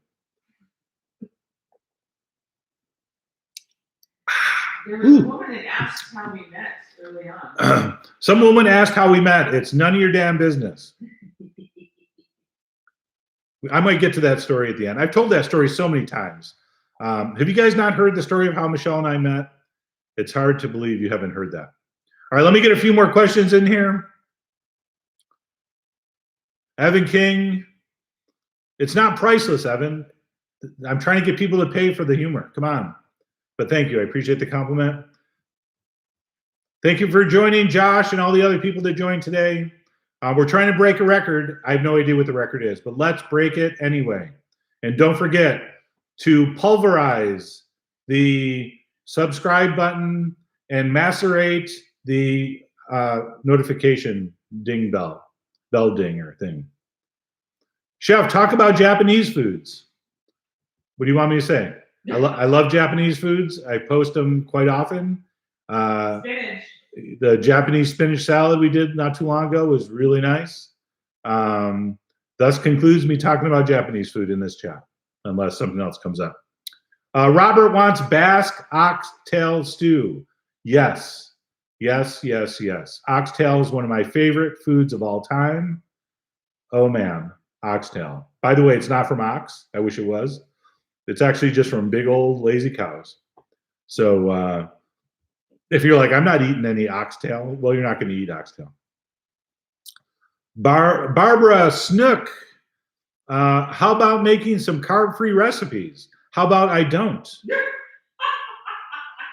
There was a woman that asked how we met early on. Some woman asked how we met. It's none of your damn business. I might get to that story at the end. I've told that story so many times. Have you guys not heard the story of how Michelle and I met? It's hard to believe you haven't heard that. All right, let me get a few more questions in here. Evan King, it's not priceless, Evan. I'm trying to get people to pay for the humor. Come on. But thank you. I appreciate the compliment. Thank you for joining, Josh, and all the other people that joined today. We're trying to break a record. I have no idea what the record is, but let's break it anyway. And don't forget to pulverize the subscribe button and macerate the notification bell dinger thing. Chef, talk about Japanese foods. What do you want me to say? I love Japanese foods. I post them quite often. Spinach. The Japanese spinach salad we did not too long ago was really nice. Thus concludes me talking about Japanese food in this chat, unless something else comes up. Robert wants Basque oxtail stew. Yes, yes, yes, yes. Oxtail is one of my favorite foods of all time. Oh man, oxtail. By the way, it's not from ox. I wish it was. It's actually just from big old lazy cows. So if you're like, I'm not eating any oxtail, well, you're not going to eat oxtail. Barbara Snook, how about making some carb-free recipes? How about I don't?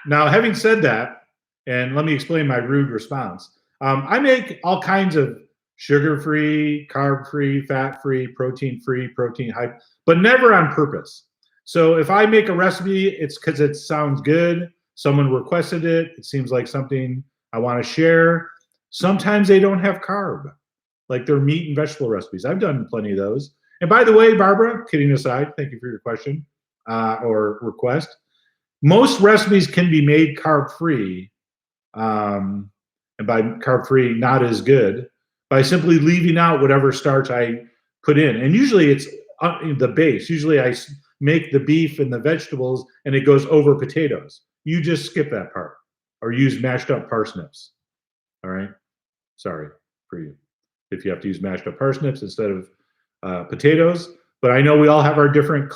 Now, having said that, and let me explain my rude response. I make all kinds of sugar-free, carb-free, fat-free, protein-free, protein high, but never on purpose. So if I make a recipe, it's because it sounds good. Someone requested it. It seems like something I want to share. Sometimes they don't have carb, like their meat and vegetable recipes. I've done plenty of those. And by the way, Barbara, kidding aside, thank you for your question or request. Most recipes can be made carb-free, and by carb-free, not as good, by simply leaving out whatever starch I put in. And usually it's the base. Usually I make the beef and the vegetables, and it goes over potatoes. You just skip that part or use mashed up parsnips. All right? Sorry for you if you have to use mashed up parsnips instead of potatoes. But I know we all have our different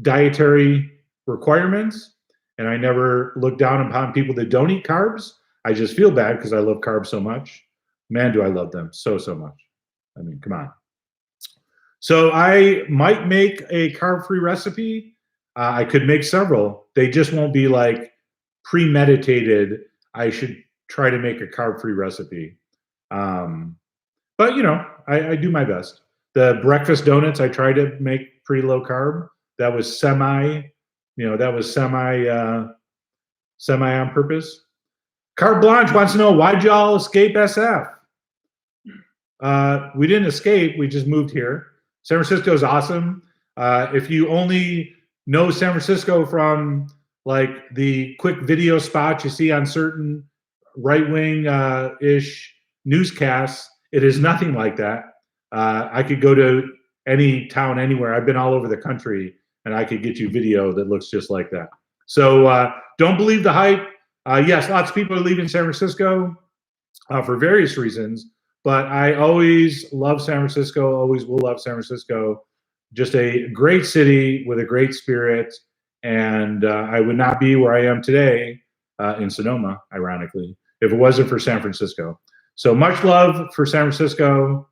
dietary requirements, and I never look down upon people that don't eat carbs. I just feel bad because I love carbs so much. Man, do I love them so much. I mean, come on. So I might make a carb-free recipe. I could make several. They just won't be like premeditated. I should try to make a carb-free recipe. But you know, I do my best. The breakfast donuts I try to make pretty low carb. That was semi on purpose. Carte Blanche wants to know, why'd y'all escape SF? We didn't escape. We just moved here. San Francisco is awesome. If you only know San Francisco from like the quick video spots you see on certain right-wing ish newscasts, it is nothing like that. I could go to any town anywhere. I've been all over the country, and I could get you video that looks just like that. So don't believe the hype. Yes, lots of people are leaving San Francisco for various reasons, but I always love San Francisco, always will love San Francisco. Just a great city with a great spirit, and I would not be where I am today in Sonoma, ironically, if it wasn't for San Francisco. So much love for San Francisco.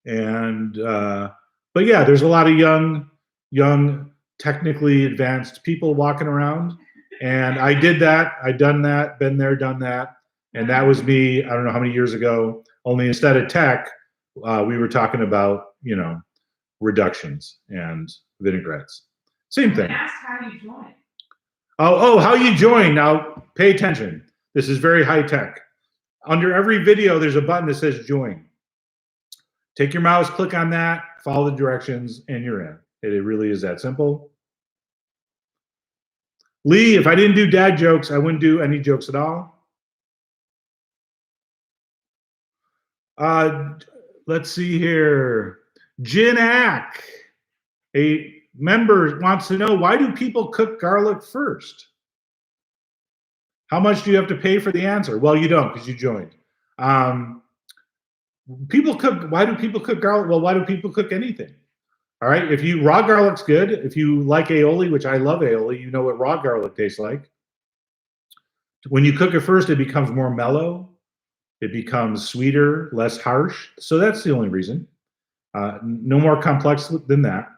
And but yeah, there's a lot of young, technically advanced people walking around, and I did that. I done that, been there, done that, and that was me. I don't know how many years ago. Only instead of tech, we were talking about reductions and vinaigrettes. Same thing. Ask how you join. Oh, how you join. Now pay attention. This is very high tech. Under every video, there's a button that says join. Take your mouse, click on that, follow the directions, and you're in. It really is that simple. Lee, if I didn't do dad jokes, I wouldn't do any jokes at all. Let's see here. Jinak, a member, wants to know, why do people cook garlic first? How much do you have to pay for the answer? Well, you don't, because you joined. People cook. Why do people cook garlic? Well, why do people cook anything? All right. If you raw garlic's good. If you like aioli, which I love aioli, you know what raw garlic tastes like. When you cook it first, it becomes more mellow. It becomes sweeter, less harsh. So that's the only reason. No more complex than that.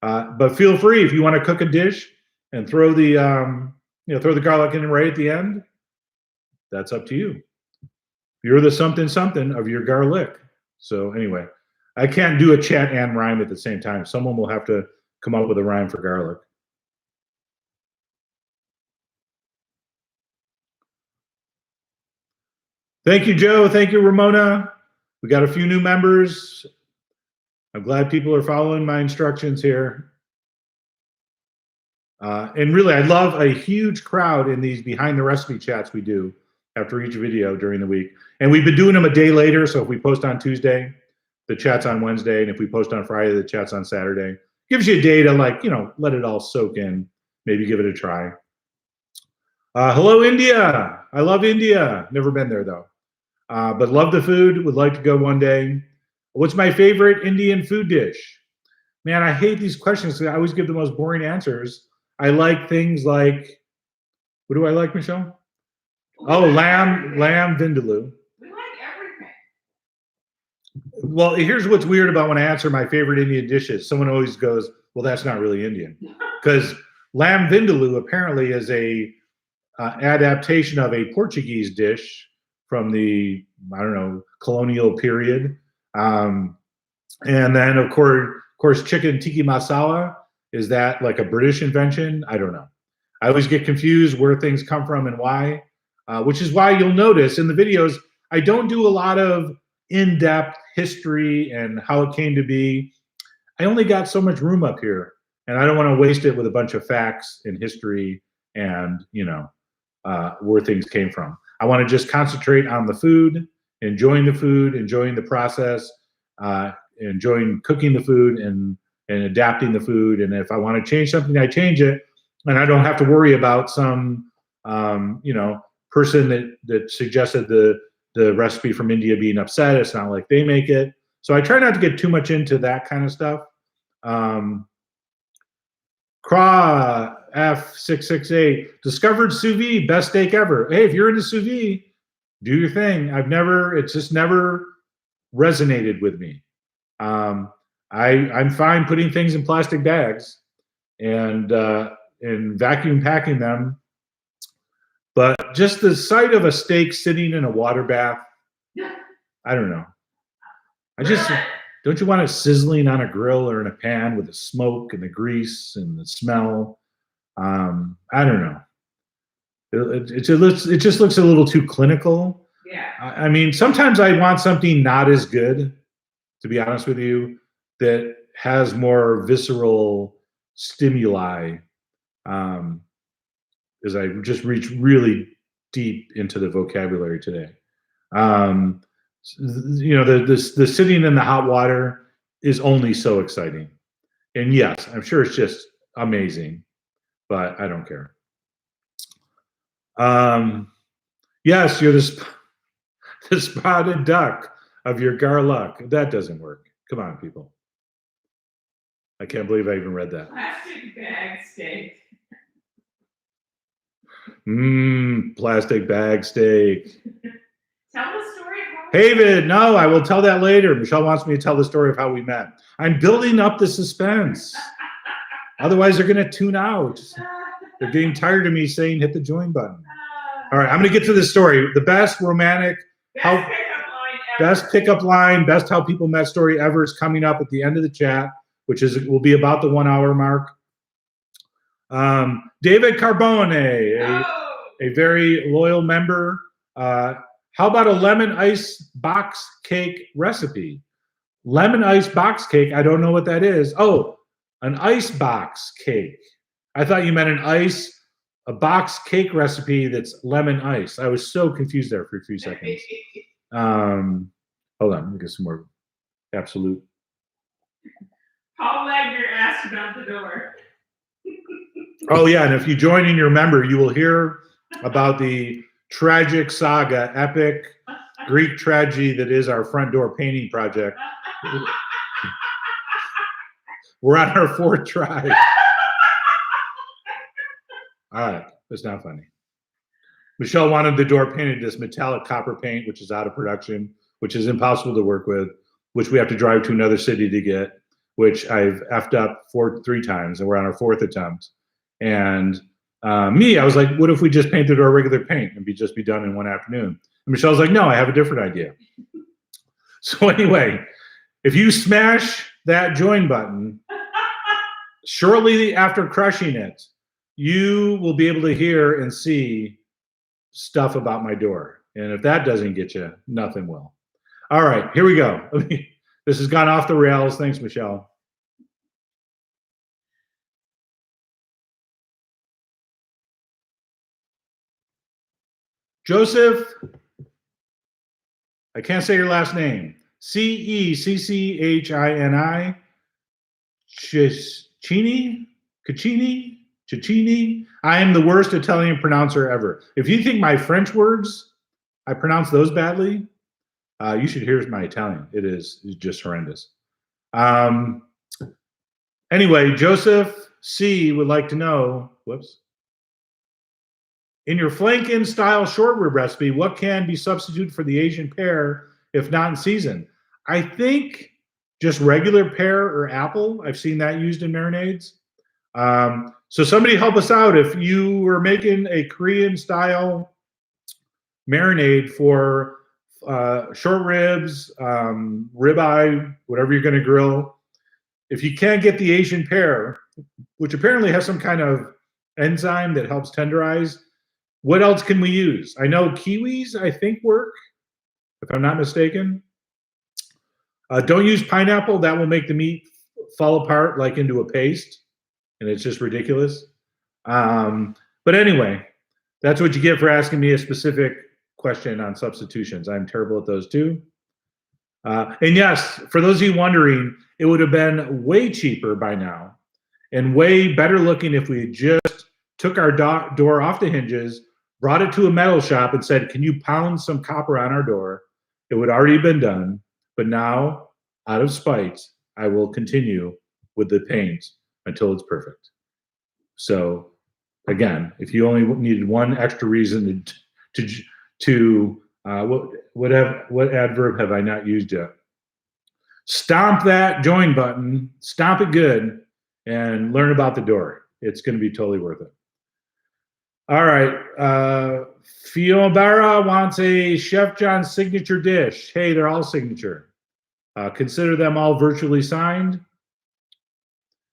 But feel free if you want to cook a dish and throw the throw the garlic in right at the end. That's up to you. You're the something of your garlic. So anyway, I can't do a chat and rhyme at the same time. Someone will have to come up with a rhyme for garlic. Thank you, Joe. Thank you, Ramona. We got a few new members. I'm glad people are following my instructions here. And really, I love a huge crowd in these behind the recipe chats we do after each video during the week. And we've been doing them a day later. So if we post on Tuesday, the chat's on Wednesday. And if we post on Friday, the chat's on Saturday. Gives you a day to let it all soak in. Maybe give it a try. Hello, India. I love India. Never been there though. But love the food. Would like to go one day. What's my favorite Indian food dish? Man, I hate these questions because I always give the most boring answers. I like things like, what do I like, Michelle? Oh, lamb vindaloo. We like everything. Well, here's what's weird about when I answer my favorite Indian dishes. Someone always goes, well, that's not really Indian. Because lamb vindaloo apparently is a adaptation of a Portuguese dish from the, colonial period. And then, of course, chicken Tiki Masala. Is that like a British invention? I don't know. I always get confused where things come from and why, which is why you'll notice in the videos, I don't do a lot of in-depth history and how it came to be. I only got so much room up here, and I don't want to waste it with a bunch of facts and history and, where things came from. I want to just concentrate on the food, enjoying the process, enjoying cooking the food and adapting the food. And if I want to change something, I change it. And I don't have to worry about some, person that suggested the recipe from India being upset. It's not like they make it. So I try not to get too much into that kind of stuff. Craw F668, discovered sous vide, best steak ever. Hey, if you're into sous vide, do your thing. It's just never resonated with me. I'm fine putting things in plastic bags and vacuum packing them. But just the sight of a steak sitting in a water bath, I don't know. Don't you want it sizzling on a grill or in a pan with the smoke and the grease and the smell? I don't know. It just looks a little too clinical. Yeah. I mean, sometimes I want something not as good, to be honest with you, that has more visceral stimuli, as I just reach really deep into the vocabulary today. The sitting in the hot water is only so exciting. And yes, I'm sure it's just amazing, but I don't care. Yes, you're the spotted duck of your garlic. That doesn't work. Come on, people. I can't believe I even read that. Plastic bag steak. Plastic bag steak. Tell the story of how David, no, I will tell that later. Michelle wants me to tell the story of how we met. I'm building up the suspense. Otherwise, they're going to tune out. They're getting tired of me saying hit the join button. All right, I'm going to get to this story. The best romantic, best pickup line, best how people met story ever is coming up at the end of the chat, which will be about the 1 hour mark. David Carbone, a very loyal member. How about a lemon ice box cake recipe? Lemon ice box cake, I don't know what that is. Oh, an ice box cake. I thought you meant a box cake recipe that's lemon ice. I was so confused there for a few seconds. Hold on, let me get some more absolute. Paul Wagner asked about the door. Oh yeah, and if you join and you're a member, you will hear about the tragic saga, epic Greek tragedy that is our front door painting project. We're on our 4th try. All right, that's not funny. Michelle wanted the door painted this metallic copper paint, which is out of production, which is impossible to work with, which we have to drive to another city to get, which I've effed up 3 times, and we're on our 4th attempt. And I was like, what if we just paint the door regular paint and just be done in one afternoon? And Michelle's like, no, I have a different idea. So anyway, if you smash that join button, shortly after crushing it, you will be able to hear and see stuff about my door. And if that doesn't get you, nothing will. All right, here we go. This has gone off the rails. Thanks, Michelle. Joseph, I can't say your last name. Ceccini, Ciccini. I am the worst Italian pronouncer ever. If you think my French words, I pronounce those badly, you should hear my Italian. It's just horrendous. Anyway, Joseph C. would like to know, in your flanken style short rib recipe, what can be substituted for the Asian pear if not in season? I think just regular pear or apple. I've seen that used in marinades. So somebody help us out. If you were making a Korean style marinade for short ribs, ribeye, whatever you're going to grill, if you can't get the Asian pear, which apparently has some kind of enzyme that helps tenderize, what else can we use? I know kiwis, I think, work, if I'm not mistaken. Don't use pineapple. That will make the meat fall apart like into a paste, and it's just ridiculous. But anyway, that's what you get for asking me a specific question on substitutions. I'm terrible at those too. And yes, for those of you wondering, it would have been way cheaper by now and way better looking if we just took our door off the hinges, brought it to a metal shop and said, can you pound some copper on our door? It would already been done. But now, out of spite, I will continue with the paint until it's perfect. So again, if you only needed one extra reason what adverb have I not used yet? Stomp that join button, stomp it good, and learn about the door. It's going to be totally worth it. All right. Fiobara wants a Chef John signature dish. Hey, they're all signature. Consider them all virtually signed.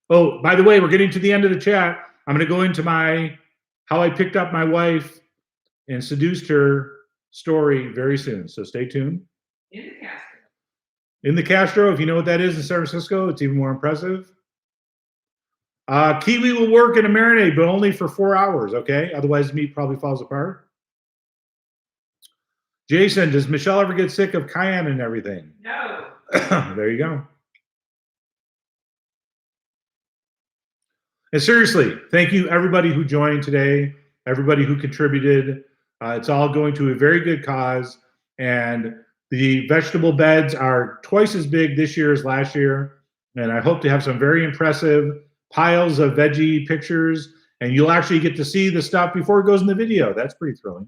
Oh, by the way, we're getting to the end of the chat. I'm going to go into my how I picked up my wife and seduced her story very soon. So stay tuned. In the Castro. In the Castro, if you know what that is in San Francisco, it's even more impressive. Kiwi will work in a marinade, but only for 4 hours, okay? Otherwise, the meat probably falls apart. Jason, does Michelle ever get sick of cayenne and everything? No. There you go. And seriously, thank you everybody who joined today, everybody who contributed. It's all going to a very good cause. And the vegetable beds are twice as big this year as last year. And I hope to have some very impressive piles of veggie pictures. And you'll actually get to see the stuff before it goes in the video. That's pretty thrilling.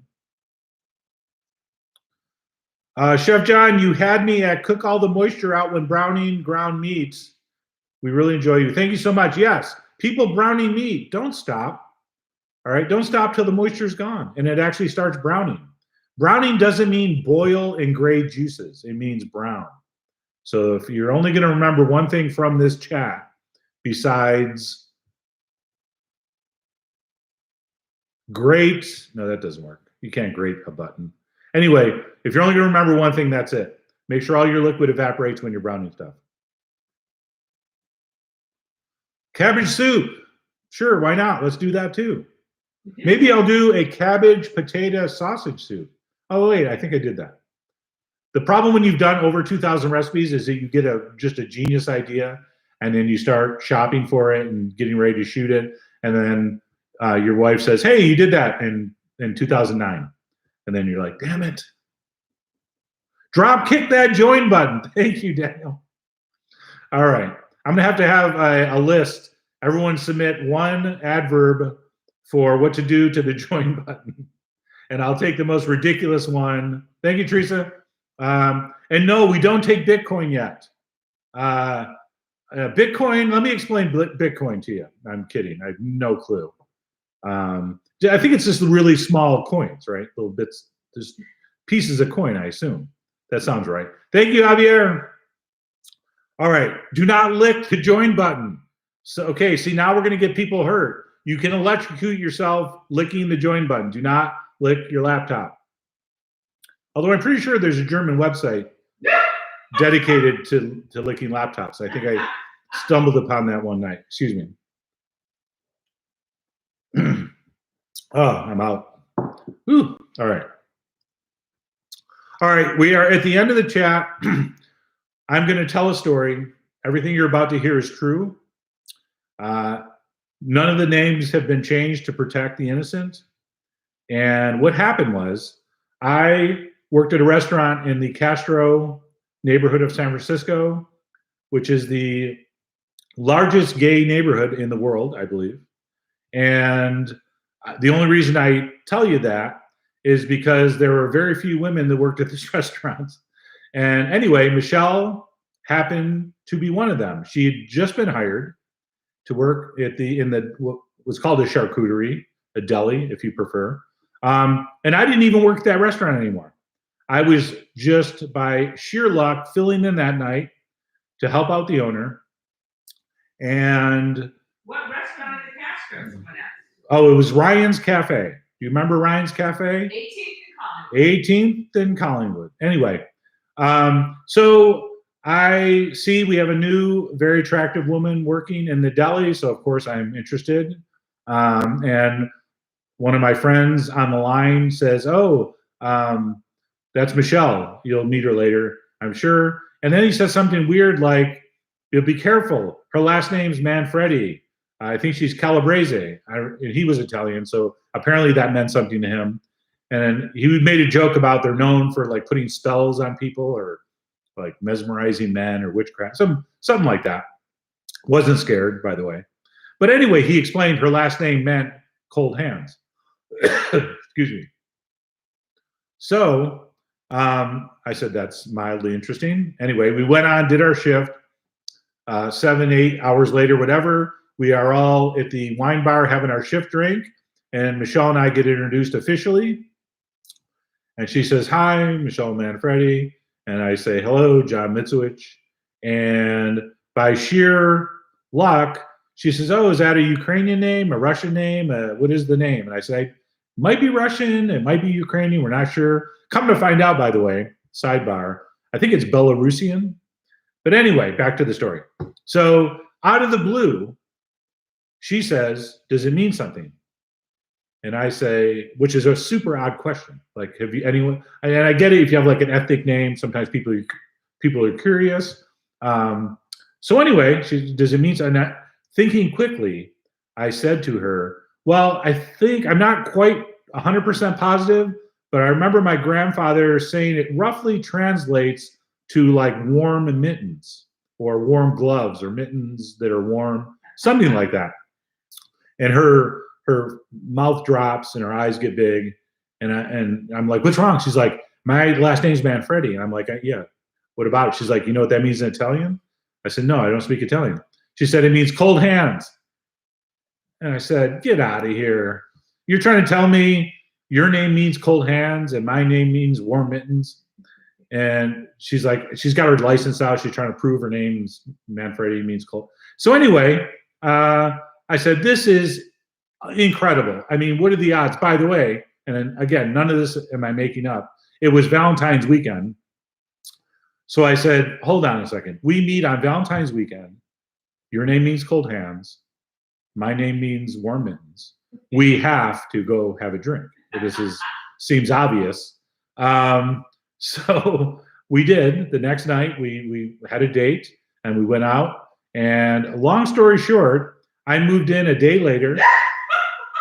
Chef John, you had me at cook all the moisture out when browning ground meats. We really enjoy you. Thank you so much. Yes, people browning meat, don't stop. All right, don't stop till the moisture's gone and it actually starts browning. Browning doesn't mean boil and grade juices. It means brown. So if you're only going to remember one thing from this chat besides grate, no, that doesn't work. You can't grate a button. Anyway, if you're only going to remember one thing, that's it. Make sure all your liquid evaporates when you're browning stuff. Cabbage soup. Sure, why not? Let's do that too. Maybe I'll do a cabbage potato sausage soup. Oh, wait, I think I did that. The problem when you've done over 2,000 recipes is that you get just a genius idea, and then you start shopping for it and getting ready to shoot it, and then your wife says, hey, you did that in 2009. And then you're like, damn it. Drop kick that join button. Thank you, Daniel. All right. I'm going to have a list. Everyone submit one adverb for what to do to the join button. And I'll take the most ridiculous one. Thank you, Teresa. And no, we don't take Bitcoin yet. Bitcoin, let me explain Bitcoin to you. I'm kidding. I have no clue. I think it's just really small coins, right? Little bits, just pieces of coin, I assume. That sounds right. Thank you, Javier. All right, do not lick the join button. So, okay, see, now we're going to get people hurt. You can electrocute yourself licking the join button. Do not lick your laptop. Although I'm pretty sure there's a German website dedicated to licking laptops. I think I stumbled upon that one night. Excuse me. Oh, I'm out. Ooh, all right. All right, we are at the end of the chat. I'm going to tell a story. Everything you're about to hear is true. None of the names have been changed to protect the innocent. And what happened was I worked at a restaurant in the Castro neighborhood of San Francisco, which is the largest gay neighborhood in the world, I believe. And the only reason I tell you that is because there were very few women that worked at this restaurant. And anyway, Michelle happened to be one of them. She had just been hired to work at what was called a charcuterie, a deli, if you prefer. And I didn't even work at that restaurant anymore. I was just by sheer luck filling in that night to help out the owner. And what restaurant in the Castro? Oh, it was Ryan's Cafe. Do you remember Ryan's Cafe? 18th and Collingwood. Anyway, so I see we have a new, very attractive woman working in the deli, so of course I'm interested. And one of my friends on the line says, oh, that's Michelle. You'll meet her later, I'm sure. And then he says something weird like, you'll be careful. Her last name's Manfredi. I think she's Calabrese. He was Italian, so apparently that meant something to him. And he made a joke about they're known for like putting spells on people or like mesmerizing men or witchcraft, something like that. Wasn't scared, by the way. But anyway, he explained her last name meant cold hands. Excuse me. So I said, that's mildly interesting. Anyway, we went on, did our shift. 7, 8 hours later, whatever, we are all at the wine bar having our shift drink, and Michelle and I get introduced officially. And she says, hi, Michelle Manfredi. And I say, hello, John Mitzowicz. And by sheer luck, she says, oh, is that a Ukrainian name, a Russian name? What is the name? And I say, it might be Russian, it might be Ukrainian, we're not sure. Come to find out, by the way, sidebar, I think it's Belarusian. But anyway, back to the story. So out of the blue, she says, does it mean something? And I say, which is a super odd question. Like, have you anyone? And I get it if you have like an ethnic name. Sometimes people are curious. So anyway, does it mean? And thinking quickly, I said to her, "Well, I think I'm not quite 100% positive, but I remember my grandfather saying it roughly translates to like warm mittens or warm gloves or mittens that are warm, something like that." And her mouth drops and her eyes get big, and I'm like, "What's wrong?" She's like, "My last name's Manfredi," and I'm like, "Yeah, what about it?" She's like, "You know what that means in Italian?" I said, "No, I don't speak Italian." She said, "It means cold hands." And I said, "Get out of here. You're trying to tell me your name means cold hands and my name means warm mittens?" And she's like, she's got her license out. She's trying to prove her name's Manfredi means cold. So anyway, I said, "This is incredible. I mean, what are the odds?" By the way, and then, again, none of this am I making up. It was Valentine's weekend. So I said, "Hold on a second. We meet on Valentine's weekend. Your name means cold hands. My name means warm mittens. We have to go have a drink. This seems obvious." So we did. The next night, we had a date and we went out. And long story short, I moved in a day later,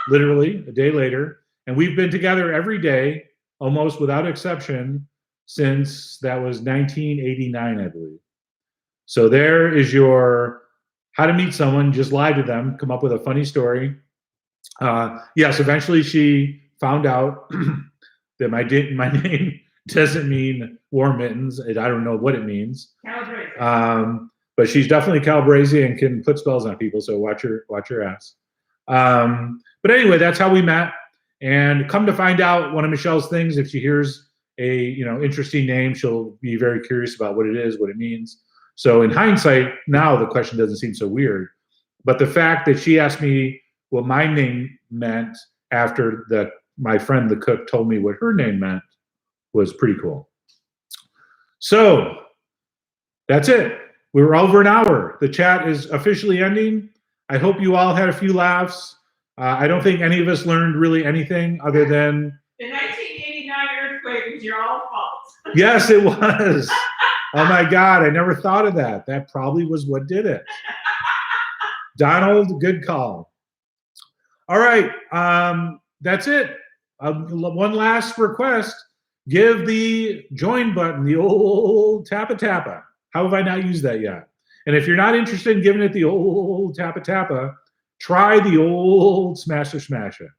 literally a day later, and we've been together every day, almost without exception, since that was 1989, I believe. So there is your how to meet someone. Just lie to them, come up with a funny story. Yes, eventually she found out that my name doesn't mean warm mittens. I don't know what it means. But she's definitely Calabrese and can put spells on people. So watch your ass. But anyway, that's how we met. And come to find out, one of Michelle's things, if she hears a interesting name, she'll be very curious about what it is, what it means. So in hindsight, now the question doesn't seem so weird. But the fact that she asked me what my name meant after my friend the cook told me what her name meant was pretty cool. So that's it. We were over an hour. The chat is officially ending. I hope you all had a few laughs. I don't think any of us learned really anything other than the 1989 earthquake was your all fault. Yes, it was. Oh my God, I never thought of that. That probably was what did it. Donald, good call. All right, that's it. One last request. Give the join button the old tappa. How have I not used that yet? And if you're not interested in giving it the old tappa, try the old smasher.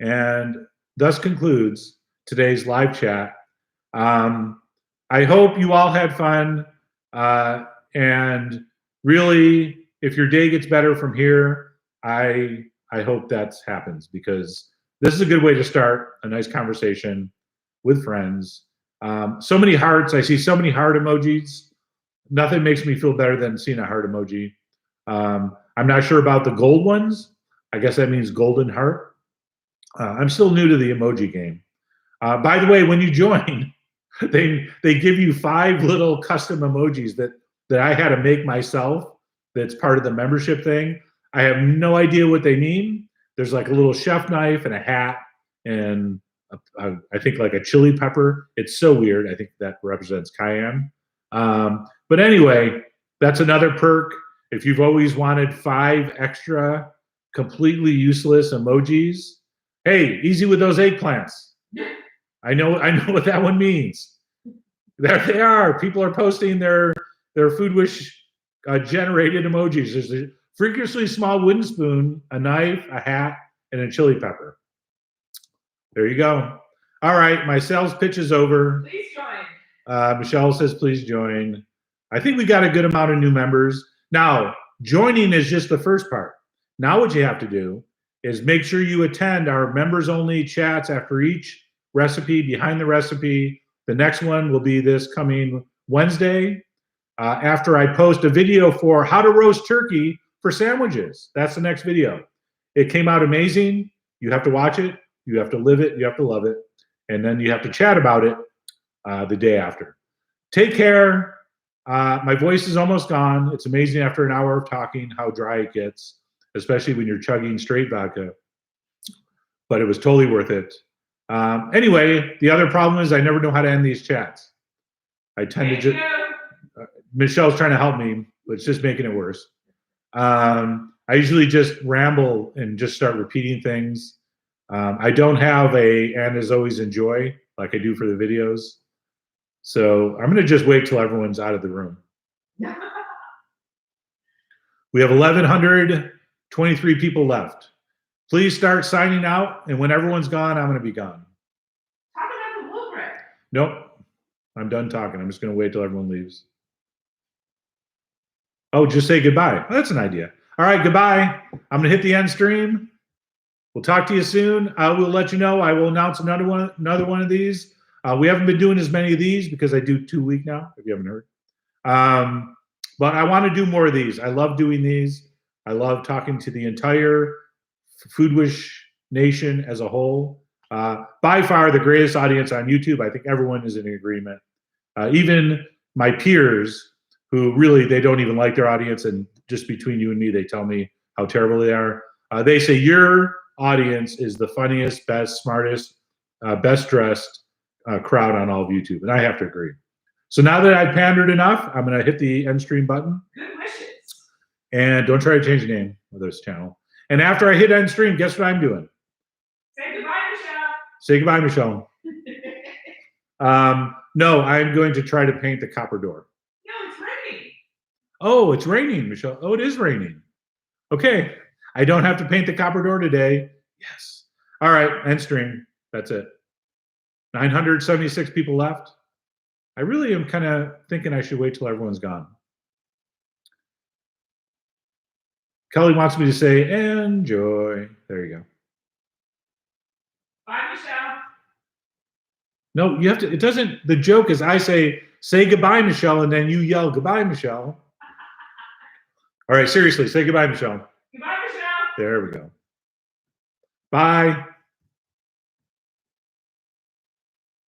And thus concludes today's live chat. I hope you all had fun. And really, if your day gets better from here, I hope that happens, because this is a good way to start a nice conversation with friends. So many hearts. I see so many heart emojis. Nothing makes me feel better than seeing a heart emoji. I'm not sure about the gold ones. I guess that means golden heart. I'm still new to the emoji game. By the way, when you join, they give you 5 little custom emojis that I had to make myself. That's part of the membership thing. I have no idea what they mean. There's like a little chef knife and a hat and I think like a chili pepper. It's so weird. I think that represents cayenne. But anyway, that's another perk. If you've always wanted 5 extra completely useless emojis, hey, easy with those eggplants. I know what that one means. There they are. People are posting their food wish generated emojis. There's a freakishly small wooden spoon, a knife, a hat, and a chili pepper. There you go. All right, my sales pitch is over. Please join. Michelle says, please join. I think we got a good amount of new members. Now, joining is just the first part. Now what you have to do is make sure you attend our members-only chats after each recipe, behind the recipe. The next one will be this coming Wednesday after I post a video for how to roast turkey for sandwiches. That's the next video. It came out amazing. You have to watch it. You have to live it. You have to love it. And then you have to chat about it the day after. Take care. My voice is almost gone. It's amazing after an hour of talking how dry it gets, especially when you're chugging straight vodka. but it was totally worth it. Anyway, the other problem is I never know how to end these chats. I tend to just. Michelle's trying to help me, but it's just making it worse. I usually just ramble and just start repeating things. I don't have and as always enjoy like I do for the videos. So I'm going to just wait till everyone's out of the room. We have 1,123 people left. Please start signing out, and when everyone's gone, I'm going to be gone. Talk about the blueprint. Nope. I'm done talking. I'm just going to wait till everyone leaves. Oh, just say goodbye. Oh, that's an idea. All right, goodbye. I'm going to hit the end stream. We'll talk to you soon. I will let you know. I will announce another one of these. We haven't been doing as many of these because I do 2 a week now, if you haven't heard. But I want to do more of these. I love doing these. I love talking to the entire Foodwish nation as a whole. By far the greatest audience on YouTube. I think everyone is in agreement. Even my peers who really, they don't even like their audience, and just between you and me, they tell me how terrible they are. They say your audience is the funniest, best, smartest, best dressed crowd on all of YouTube, and I have to agree. So now that I've pandered enough, I'm going to hit the end stream button. Good wishes. And don't try to change the name of this channel. And after I hit end stream, guess what I'm doing? Say goodbye, Michelle. Say goodbye, Michelle. No, I'm going to try to paint the copper door. No, it's raining. Oh, it's raining, Michelle. Oh, it is raining. Okay. I don't have to paint the copper door today. Yes. All right, end stream. That's it. 976 people left. I really am kind of thinking I should wait till everyone's gone. Kelly wants me to say, enjoy. There you go. Bye, Michelle. No, you have to, it doesn't, the joke is I say goodbye, Michelle, and then you yell, goodbye, Michelle. All right, seriously, say goodbye, Michelle. Goodbye, Michelle. There we go. Bye.